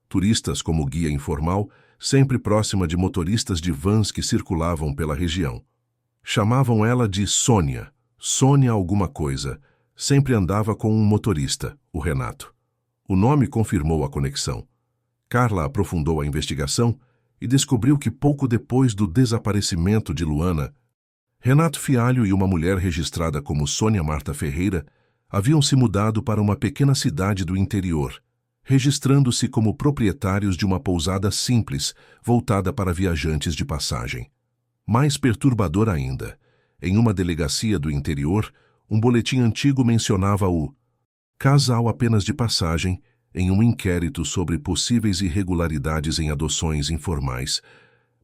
turistas como guia informal, sempre próxima de motoristas de vans que circulavam pela região. Chamavam ela de Sônia, Sônia alguma coisa. Sempre andava com um motorista, o Renato. O nome confirmou a conexão. Carla aprofundou a investigação e descobriu que pouco depois do desaparecimento de Luana, Renato Fialho e uma mulher registrada como Sônia Marta Ferreira haviam se mudado para uma pequena cidade do interior, registrando-se como proprietários de uma pousada simples, voltada para viajantes de passagem. Mais perturbador ainda, em uma delegacia do interior, um boletim antigo mencionava o casal apenas de passagem em um inquérito sobre possíveis irregularidades em adoções informais,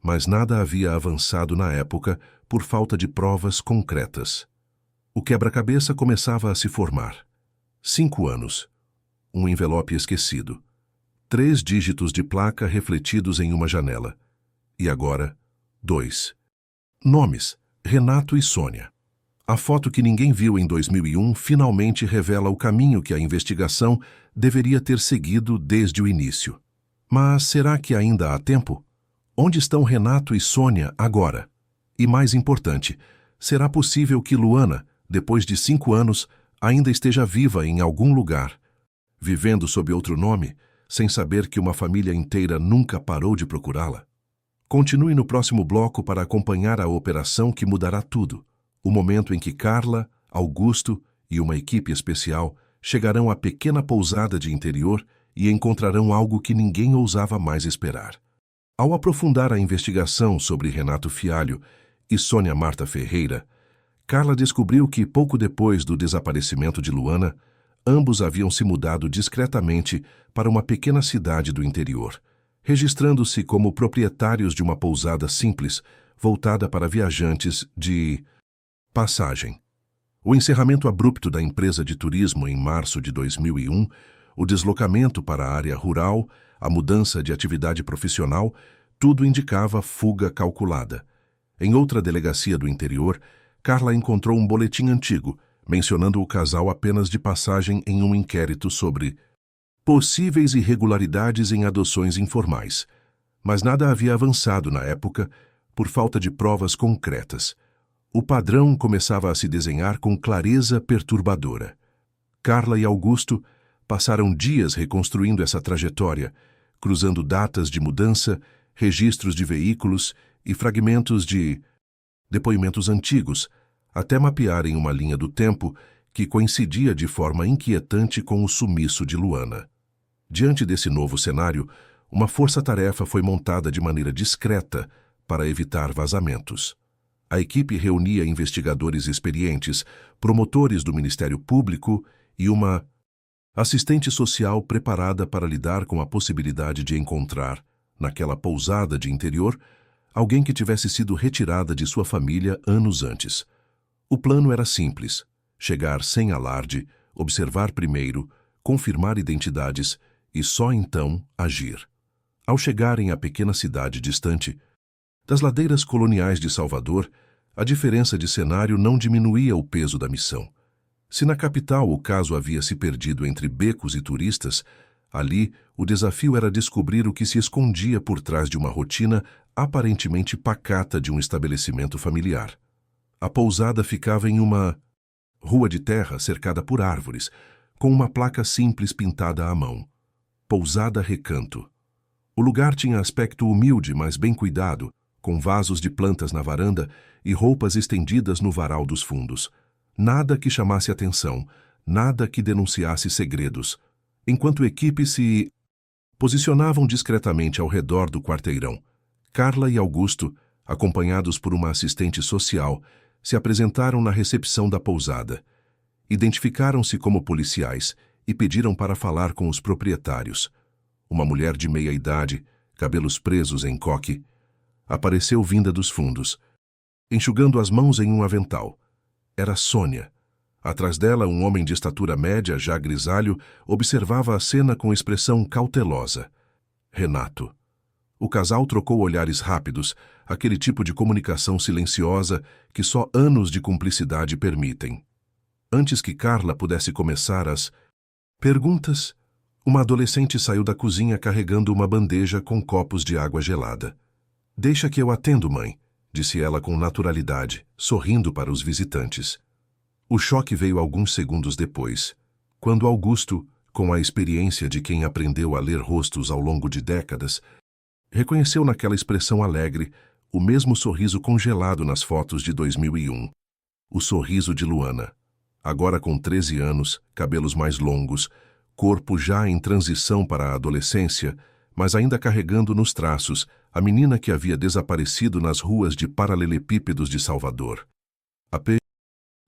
mas nada havia avançado na época por falta de provas concretas. O quebra-cabeça começava a se formar. 5 anos. Um envelope esquecido. 3 dígitos de placa refletidos em uma janela. E agora, 2. Nomes: Renato e Sônia. A foto que ninguém viu em 2001 finalmente revela o caminho que a investigação deveria ter seguido desde o início. Mas será que ainda há tempo? Onde estão Renato e Sônia agora? E mais importante, será possível que Luana, depois de 5 anos, ainda esteja viva em algum lugar, vivendo sob outro nome, sem saber que uma família inteira nunca parou de procurá-la? Continue no próximo bloco para acompanhar a operação que mudará tudo. O momento em que Carla, Augusto e uma equipe especial chegarão à pequena pousada de interior e encontrarão algo que ninguém ousava mais esperar. Ao aprofundar a investigação sobre Renato Fialho e Sônia Marta Ferreira, Carla descobriu que, pouco depois do desaparecimento de Luana, ambos haviam se mudado discretamente para uma pequena cidade do interior, registrando-se como proprietários de uma pousada simples voltada para viajantes de passagem. O encerramento abrupto da empresa de turismo em março de 2001, o deslocamento para a área rural, a mudança de atividade profissional, tudo indicava fuga calculada. Em outra delegacia do interior, Carla encontrou um boletim antigo, mencionando o casal apenas de passagem em um inquérito sobre possíveis irregularidades em adoções informais. Mas nada havia avançado na época por falta de provas concretas. O padrão começava a se desenhar com clareza perturbadora. Carla e Augusto passaram dias reconstruindo essa trajetória, cruzando datas de mudança, registros de veículos e fragmentos de depoimentos antigos, até mapearem uma linha do tempo que coincidia de forma inquietante com o sumiço de Luana. Diante desse novo cenário, uma força-tarefa foi montada de maneira discreta para evitar vazamentos. A equipe reunia investigadores experientes, promotores do Ministério Público e uma assistente social preparada para lidar com a possibilidade de encontrar, naquela pousada de interior, alguém que tivesse sido retirada de sua família anos antes. O plano era simples: chegar sem alarde, observar primeiro, confirmar identidades e só então agir. Ao chegarem à pequena cidade distante, das ladeiras coloniais de Salvador, a diferença de cenário não diminuía o peso da missão. Se na capital o caso havia se perdido entre becos e turistas, ali o desafio era descobrir o que se escondia por trás de uma rotina aparentemente pacata de um estabelecimento familiar. A pousada ficava em uma rua de terra cercada por árvores, com uma placa simples pintada à mão: Pousada Recanto. O lugar tinha aspecto humilde, mas bem cuidado, com vasos de plantas na varanda e roupas estendidas no varal dos fundos. Nada que chamasse atenção, nada que denunciasse segredos, enquanto equipes se posicionavam discretamente ao redor do quarteirão. Carla e Augusto, acompanhados por uma assistente social, se apresentaram na recepção da pousada. Identificaram-se como policiais e pediram para falar com os proprietários. Uma mulher de meia-idade, cabelos presos em coque, apareceu vinda dos fundos, enxugando as mãos em um avental. Era Sônia. Atrás dela, um homem de estatura média, já grisalho, observava a cena com expressão cautelosa. Renato. O casal trocou olhares rápidos, aquele tipo de comunicação silenciosa que só anos de cumplicidade permitem. Antes que Carla pudesse começar as perguntas, uma adolescente saiu da cozinha carregando uma bandeja com copos de água gelada. "Deixa que eu atendo, mãe", disse ela com naturalidade, sorrindo para os visitantes. O choque veio alguns segundos depois, quando Augusto, com a experiência de quem aprendeu a ler rostos ao longo de décadas, reconheceu naquela expressão alegre o mesmo sorriso congelado nas fotos de 2001. O sorriso de Luana. Agora com 13 anos, cabelos mais longos, corpo já em transição para a adolescência, mas ainda carregando nos traços a menina que havia desaparecido nas ruas de paralelepípedos de Salvador. A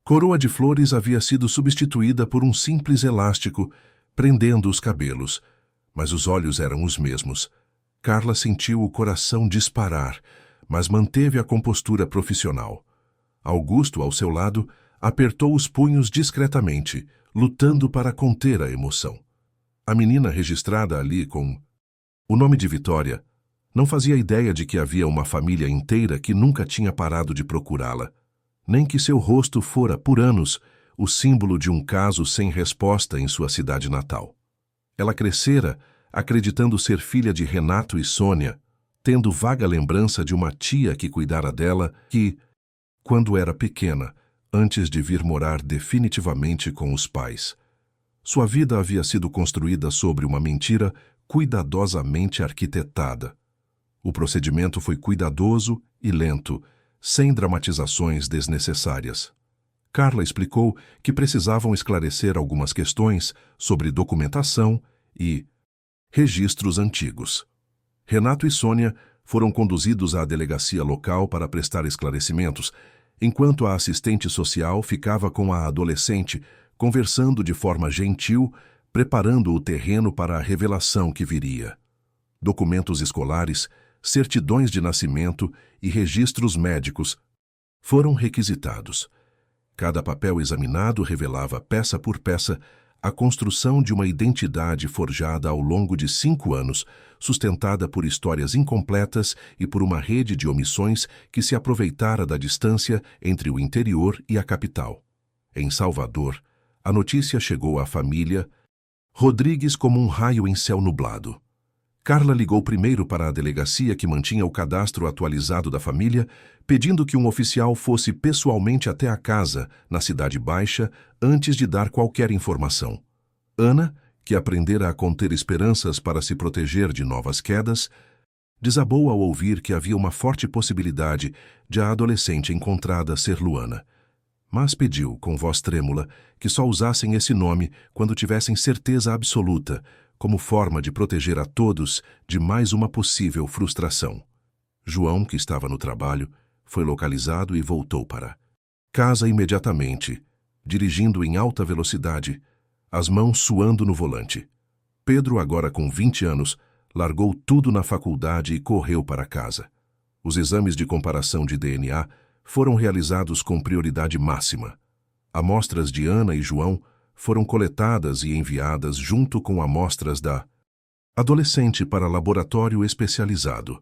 coroa de flores havia sido substituída por um simples elástico, prendendo os cabelos, mas os olhos eram os mesmos. Carla sentiu o coração disparar, mas manteve a compostura profissional. Augusto, ao seu lado, apertou os punhos discretamente, lutando para conter a emoção. A menina registrada ali com o nome de Vitória não fazia ideia de que havia uma família inteira que nunca tinha parado de procurá-la, nem que seu rosto fora, por anos, o símbolo de um caso sem resposta em sua cidade natal. Ela crescera acreditando ser filha de Renato e Sônia, tendo vaga lembrança de uma tia que cuidara dela, que, quando era pequena, antes de vir morar definitivamente com os pais. Sua vida havia sido construída sobre uma mentira cuidadosamente arquitetada. O procedimento foi cuidadoso e lento, sem dramatizações desnecessárias. Carla explicou que precisavam esclarecer algumas questões sobre documentação e registros antigos. Renato e Sônia foram conduzidos à delegacia local para prestar esclarecimentos, enquanto a assistente social ficava com a adolescente, conversando de forma gentil, preparando o terreno para a revelação que viria. Documentos escolares, certidões de nascimento e registros médicos foram requisitados. Cada papel examinado revelava, peça por peça, a construção de uma identidade forjada ao longo de 5 anos, sustentada por histórias incompletas e por uma rede de omissões que se aproveitara da distância entre o interior e a capital. Em Salvador, a notícia chegou à família Rodrigues como um raio em céu nublado. Carla ligou primeiro para a delegacia que mantinha o cadastro atualizado da família, pedindo que um oficial fosse pessoalmente até a casa, na Cidade Baixa, antes de dar qualquer informação. Ana, que aprendera a conter esperanças para se proteger de novas quedas, desabou ao ouvir que havia uma forte possibilidade de a adolescente encontrada ser Luana. Mas pediu, com voz trêmula, que só usassem esse nome quando tivessem certeza absoluta, como forma de proteger a todos de mais uma possível frustração. João, que estava no trabalho, foi localizado e voltou para casa imediatamente, dirigindo em alta velocidade, as mãos suando no volante. Pedro, agora com 20 anos, largou tudo na faculdade e correu para casa. Os exames de comparação de DNA foram realizados com prioridade máxima. Amostras de Ana e João foram coletadas e enviadas junto com amostras da adolescente para laboratório especializado.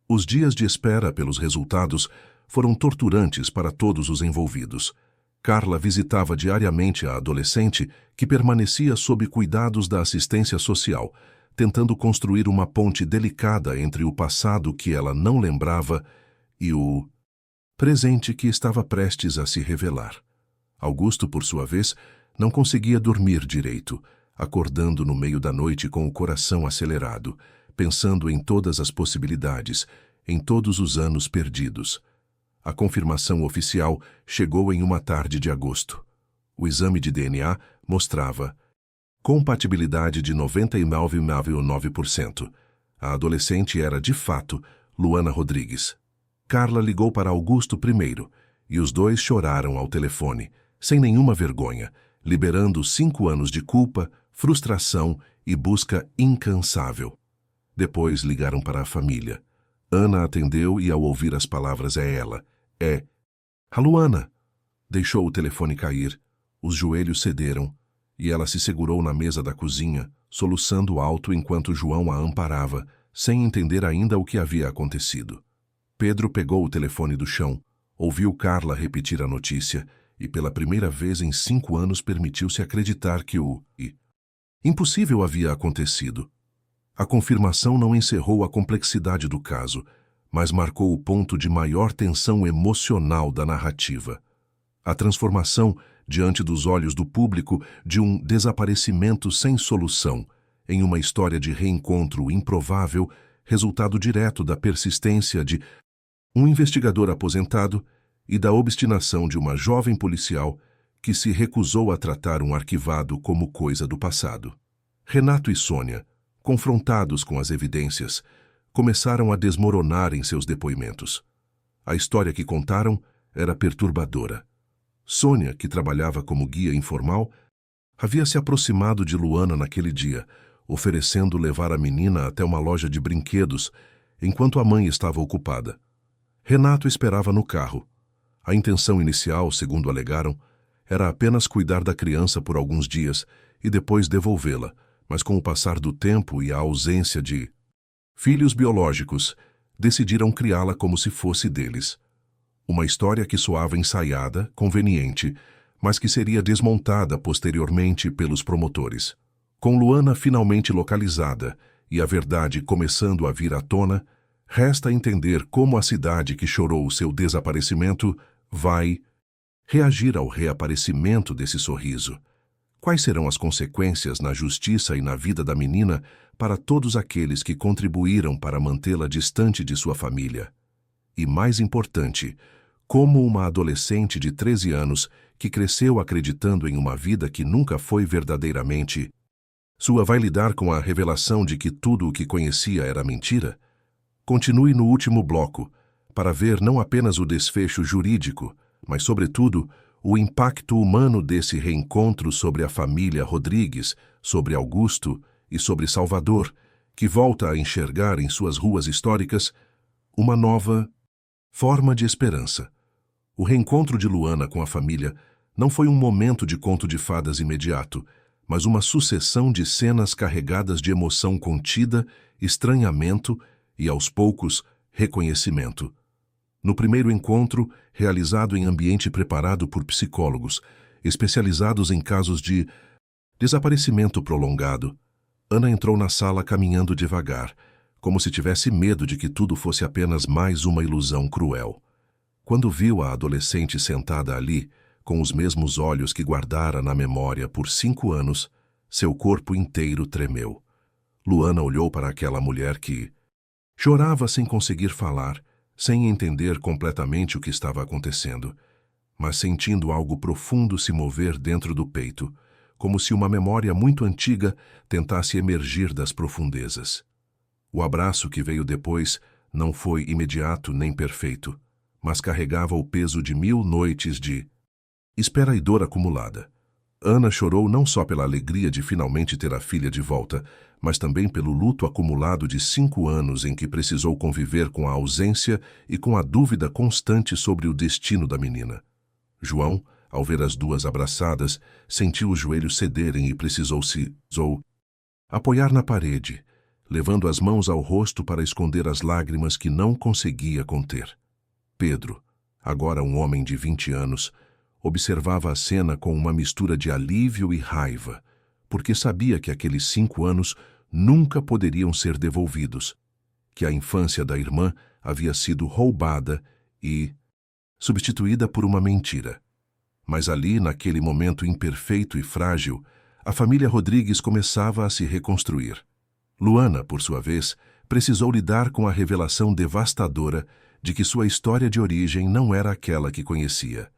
Os dias de espera pelos resultados foram torturantes para todos os envolvidos. Carla visitava diariamente a adolescente, que permanecia sob cuidados da assistência social, tentando construir uma ponte delicada entre o passado que ela não lembrava e o presente que estava prestes a se revelar. Augusto, por sua vez, não conseguia dormir direito, acordando no meio da noite com o coração acelerado, pensando em todas as possibilidades, em todos os anos perdidos. A confirmação oficial chegou em uma tarde de agosto. O exame de DNA mostrava compatibilidade de 99,9%. A adolescente era, de fato, Luana Rodrigues. Carla ligou para Augusto primeiro, e os dois choraram ao telefone, sem nenhuma vergonha, liberando 5 anos de culpa, frustração e busca incansável. Depois ligaram para a família. Ana atendeu e, ao ouvir as palavras Alô, Ana! Deixou o telefone cair, os joelhos cederam, e ela se segurou na mesa da cozinha, soluçando alto enquanto João a amparava, sem entender ainda o que havia acontecido. Pedro pegou o telefone do chão, ouviu Carla repetir a notícia e, pela primeira vez em 5 anos, permitiu-se acreditar que o impossível havia acontecido. A confirmação não encerrou a complexidade do caso, mas marcou o ponto de maior tensão emocional da narrativa. A transformação, diante dos olhos do público, de um desaparecimento sem solução em uma história de reencontro improvável, resultado direto da persistência de um investigador aposentado e da obstinação de uma jovem policial que se recusou a tratar um arquivado como coisa do passado. Renato e Sônia, confrontados com as evidências, começaram a desmoronar em seus depoimentos. A história que contaram era perturbadora. Sônia, que trabalhava como guia informal, havia se aproximado de Luana naquele dia, oferecendo levar a menina até uma loja de brinquedos, enquanto a mãe estava ocupada. Renato esperava no carro. A intenção inicial, segundo alegaram, era apenas cuidar da criança por alguns dias e depois devolvê-la, mas com o passar do tempo e a ausência de filhos biológicos, decidiram criá-la como se fosse deles. Uma história que soava ensaiada, conveniente, mas que seria desmontada posteriormente pelos promotores. Com Luana finalmente localizada e a verdade começando a vir à tona, resta entender como a cidade que chorou seu desaparecimento vai reagir ao reaparecimento desse sorriso. Quais serão as consequências na justiça e na vida da menina para todos aqueles que contribuíram para mantê-la distante de sua família? E, mais importante, como uma adolescente de 13 anos que cresceu acreditando em uma vida que nunca foi verdadeiramente sua vai lidar com a revelação de que tudo o que conhecia era mentira? Continue no último bloco para ver não apenas o desfecho jurídico, mas, sobretudo, o impacto humano desse reencontro sobre a família Rodrigues, sobre Augusto e sobre Salvador, que volta a enxergar em suas ruas históricas uma nova forma de esperança. O reencontro de Luana com a família não foi um momento de conto de fadas imediato, mas uma sucessão de cenas carregadas de emoção contida, estranhamento e, aos poucos, reconhecimento. No primeiro encontro, realizado em ambiente preparado por psicólogos, especializados em casos de desaparecimento prolongado, Ana entrou na sala caminhando devagar, como se tivesse medo de que tudo fosse apenas mais uma ilusão cruel. Quando viu a adolescente sentada ali, com os mesmos olhos que guardara na memória por 5 anos, seu corpo inteiro tremeu. Luana olhou para aquela mulher que chorava sem conseguir falar, sem entender completamente o que estava acontecendo, mas sentindo algo profundo se mover dentro do peito, como se uma memória muito antiga tentasse emergir das profundezas. O abraço que veio depois não foi imediato nem perfeito, mas carregava o peso de 1000 noites de espera e dor acumulada. Ana chorou não só pela alegria de finalmente ter a filha de volta, mas também pelo luto acumulado de 5 anos em que precisou conviver com a ausência e com a dúvida constante sobre o destino da menina. João, ao ver as duas abraçadas, sentiu os joelhos cederem e precisou se apoiar na parede, levando as mãos ao rosto para esconder as lágrimas que não conseguia conter. Pedro, agora um homem de 20 anos, observava a cena com uma mistura de alívio e raiva, porque sabia que aqueles 5 anos nunca poderiam ser devolvidos, que a infância da irmã havia sido roubada e substituída por uma mentira. Mas ali, naquele momento imperfeito e frágil, a família Rodrigues começava a se reconstruir. Luana, por sua vez, precisou lidar com a revelação devastadora de que sua história de origem não era aquela que conhecia.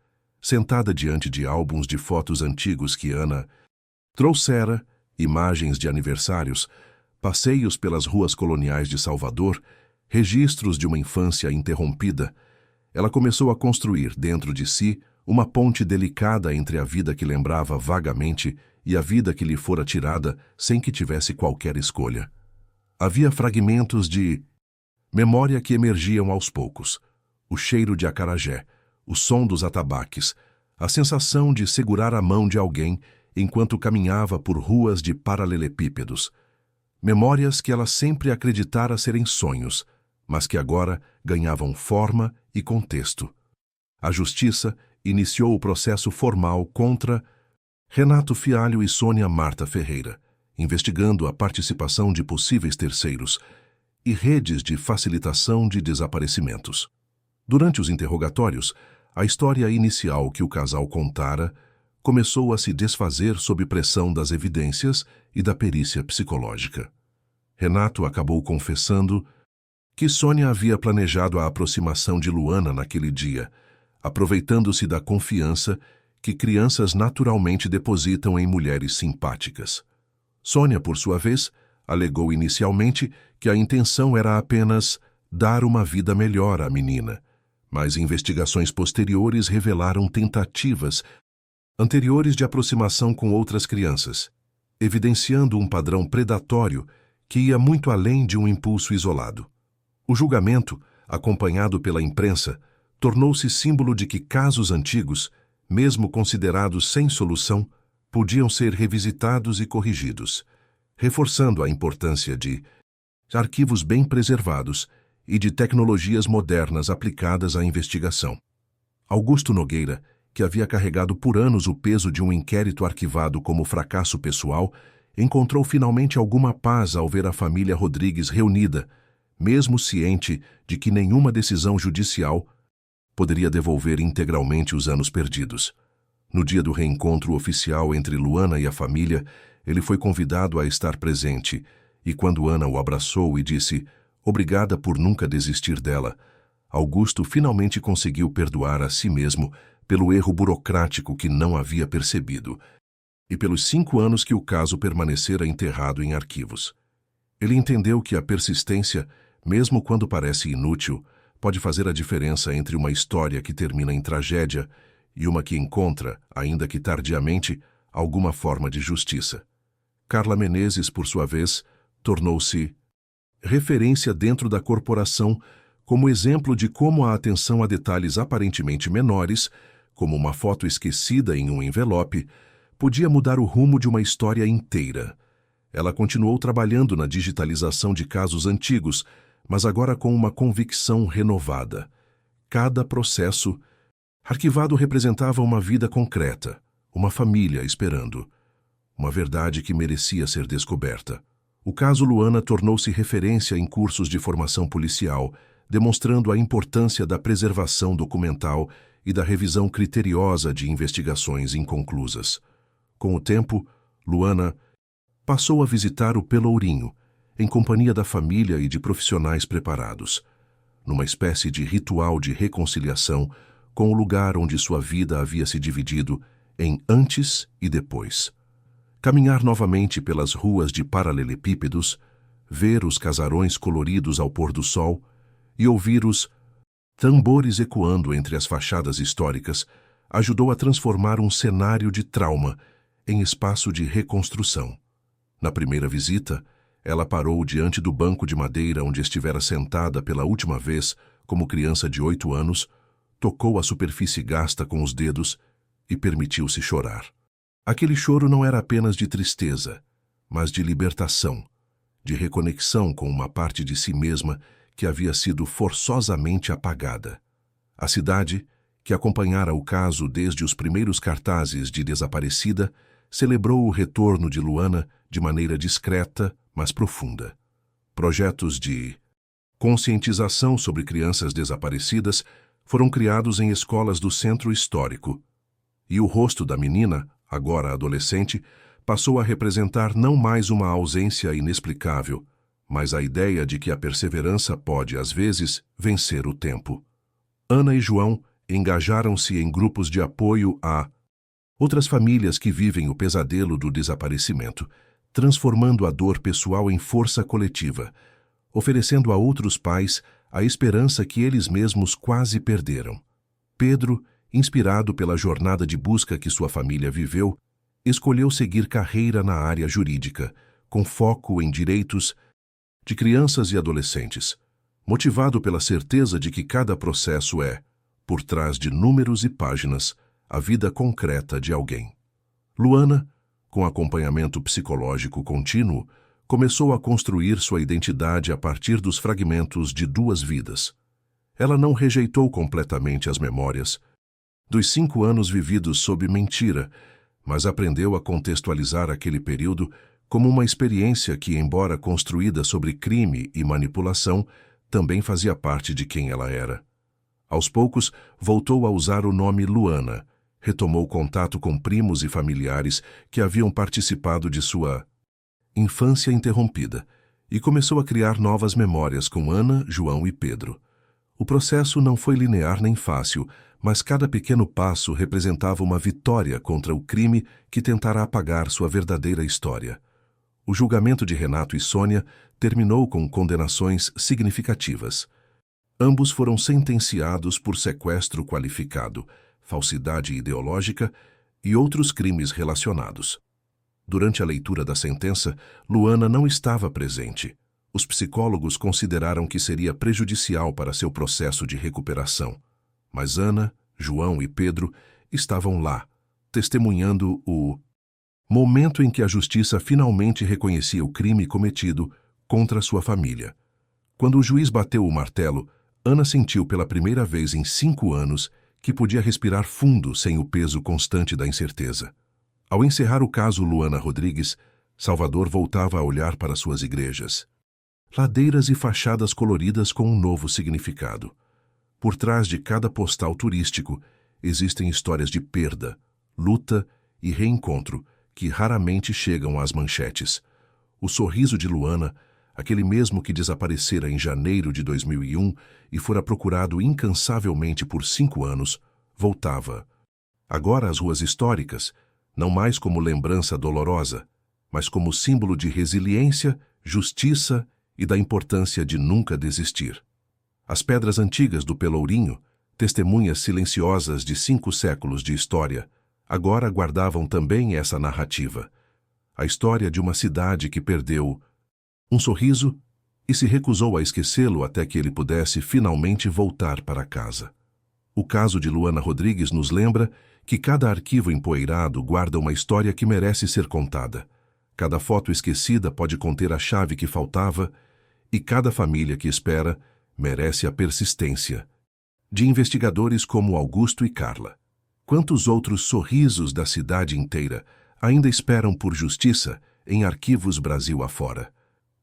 Sentada diante de álbuns de fotos antigos que Ana trouxera, imagens de aniversários, passeios pelas ruas coloniais de Salvador, registros de uma infância interrompida, ela começou a construir dentro de si uma ponte delicada entre a vida que lembrava vagamente e a vida que lhe fora tirada sem que tivesse qualquer escolha. Havia fragmentos de memória que emergiam aos poucos. O cheiro de acarajé, o som dos atabaques, a sensação de segurar a mão de alguém enquanto caminhava por ruas de paralelepípedos. Memórias que ela sempre acreditara serem sonhos, mas que agora ganhavam forma e contexto. A justiça iniciou o processo formal contra Renato Fialho e Sônia Marta Ferreira, investigando a participação de possíveis terceiros e redes de facilitação de desaparecimentos. Durante os interrogatórios, a história inicial que o casal contara começou a se desfazer sob pressão das evidências e da perícia psicológica. Renato acabou confessando que Sônia havia planejado a aproximação de Luana naquele dia, aproveitando-se da confiança que crianças naturalmente depositam em mulheres simpáticas. Sônia, por sua vez, alegou inicialmente que a intenção era apenas dar uma vida melhor à menina, mas investigações posteriores revelaram tentativas anteriores de aproximação com outras crianças, evidenciando um padrão predatório que ia muito além de um impulso isolado. O julgamento, acompanhado pela imprensa, tornou-se símbolo de que casos antigos, mesmo considerados sem solução, podiam ser revisitados e corrigidos, reforçando a importância de arquivos bem preservados e de tecnologias modernas aplicadas à investigação. Augusto Nogueira, que havia carregado por anos o peso de um inquérito arquivado como fracasso pessoal, encontrou finalmente alguma paz ao ver a família Rodrigues reunida, mesmo ciente de que nenhuma decisão judicial poderia devolver integralmente os anos perdidos. No dia do reencontro oficial entre Luana e a família, ele foi convidado a estar presente, e quando Ana o abraçou e disse obrigada por nunca desistir dela, Augusto finalmente conseguiu perdoar a si mesmo pelo erro burocrático que não havia percebido e pelos 5 anos que o caso permanecera enterrado em arquivos. Ele entendeu que a persistência, mesmo quando parece inútil, pode fazer a diferença entre uma história que termina em tragédia e uma que encontra, ainda que tardiamente, alguma forma de justiça. Carla Menezes, por sua vez, tornou-se referência dentro da corporação como exemplo de como a atenção a detalhes aparentemente menores, como uma foto esquecida em um envelope, podia mudar o rumo de uma história inteira. Ela continuou trabalhando na digitalização de casos antigos, mas agora com uma convicção renovada. Cada processo arquivado representava uma vida concreta, uma família esperando, uma verdade que merecia ser descoberta. O caso Luana tornou-se referência em cursos de formação policial, demonstrando a importância da preservação documental e da revisão criteriosa de investigações inconclusas. Com o tempo, Luana passou a visitar o Pelourinho, em companhia da família e de profissionais preparados, numa espécie de ritual de reconciliação com o lugar onde sua vida havia se dividido em antes e depois. Caminhar novamente pelas ruas de paralelepípedos, ver os casarões coloridos ao pôr do sol e ouvir os tambores ecoando entre as fachadas históricas ajudou a transformar um cenário de trauma em espaço de reconstrução. Na primeira visita, ela parou diante do banco de madeira onde estivera sentada pela última vez como criança de 8 anos, tocou a superfície gasta com os dedos e permitiu-se chorar. Aquele choro não era apenas de tristeza, mas de libertação, de reconexão com uma parte de si mesma que havia sido forçosamente apagada. A cidade, que acompanhara o caso desde os primeiros cartazes de desaparecida, celebrou o retorno de Luana de maneira discreta, mas profunda. Projetos de conscientização sobre crianças desaparecidas foram criados em escolas do centro histórico, e o rosto da menina, agora adolescente, passou a representar não mais uma ausência inexplicável, mas a ideia de que a perseverança pode, às vezes, vencer o tempo. Ana e João engajaram-se em grupos de apoio a outras famílias que vivem o pesadelo do desaparecimento, transformando a dor pessoal em força coletiva, oferecendo a outros pais a esperança que eles mesmos quase perderam. Pedro, inspirado pela jornada de busca que sua família viveu, escolheu seguir carreira na área jurídica, com foco em direitos de crianças e adolescentes, motivado pela certeza de que cada processo é, por trás de números e páginas, a vida concreta de alguém. Luana, com acompanhamento psicológico contínuo, começou a construir sua identidade a partir dos fragmentos de 2 vidas. Ela não rejeitou completamente as memórias dos 5 anos vividos sob mentira, mas aprendeu a contextualizar aquele período como uma experiência que, embora construída sobre crime e manipulação, também fazia parte de quem ela era. Aos poucos, voltou a usar o nome Luana, retomou contato com primos e familiares que haviam participado de sua infância interrompida e começou a criar novas memórias com Ana, João e Pedro. O processo não foi linear nem fácil, mas cada pequeno passo representava uma vitória contra o crime que tentara apagar sua verdadeira história. O julgamento de Renato e Sônia terminou com condenações significativas. Ambos foram sentenciados por sequestro qualificado, falsidade ideológica e outros crimes relacionados. Durante a leitura da sentença, Luana não estava presente. Os psicólogos consideraram que seria prejudicial para seu processo de recuperação. Mas Ana, João e Pedro estavam lá, testemunhando o momento em que a justiça finalmente reconhecia o crime cometido contra sua família. Quando o juiz bateu o martelo, Ana sentiu pela primeira vez em 5 anos que podia respirar fundo sem o peso constante da incerteza. Ao encerrar o caso Luana Rodrigues, Salvador voltava a olhar para suas igrejas. Ladeiras e fachadas coloridas com um novo significado. Por trás de cada postal turístico existem histórias de perda, luta e reencontro que raramente chegam às manchetes. O sorriso de Luana, aquele mesmo que desaparecera em janeiro de 2001 e fora procurado incansavelmente por 5 anos, voltava. Agora às ruas históricas, não mais como lembrança dolorosa, mas como símbolo de resiliência, justiça e da importância de nunca desistir. As pedras antigas do Pelourinho, testemunhas silenciosas de 5 séculos de história, agora guardavam também essa narrativa. A história de uma cidade que perdeu um sorriso e se recusou a esquecê-lo até que ele pudesse finalmente voltar para casa. O caso de Luana Rodrigues nos lembra que cada arquivo empoeirado guarda uma história que merece ser contada. Cada foto esquecida pode conter a chave que faltava e cada família que espera merece a persistência de investigadores como Augusto e Carla. Quantos outros sorrisos da cidade inteira ainda esperam por justiça em arquivos Brasil afora?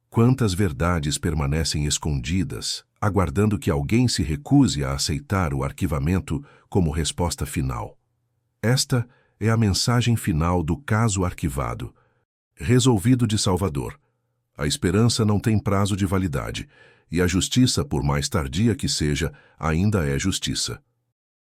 Quantas verdades permanecem escondidas, aguardando que alguém se recuse a aceitar o arquivamento como resposta final? Esta é a mensagem final do caso arquivado. Resolvido de Salvador. A esperança não tem prazo de validade, e a justiça, por mais tardia que seja, ainda é justiça.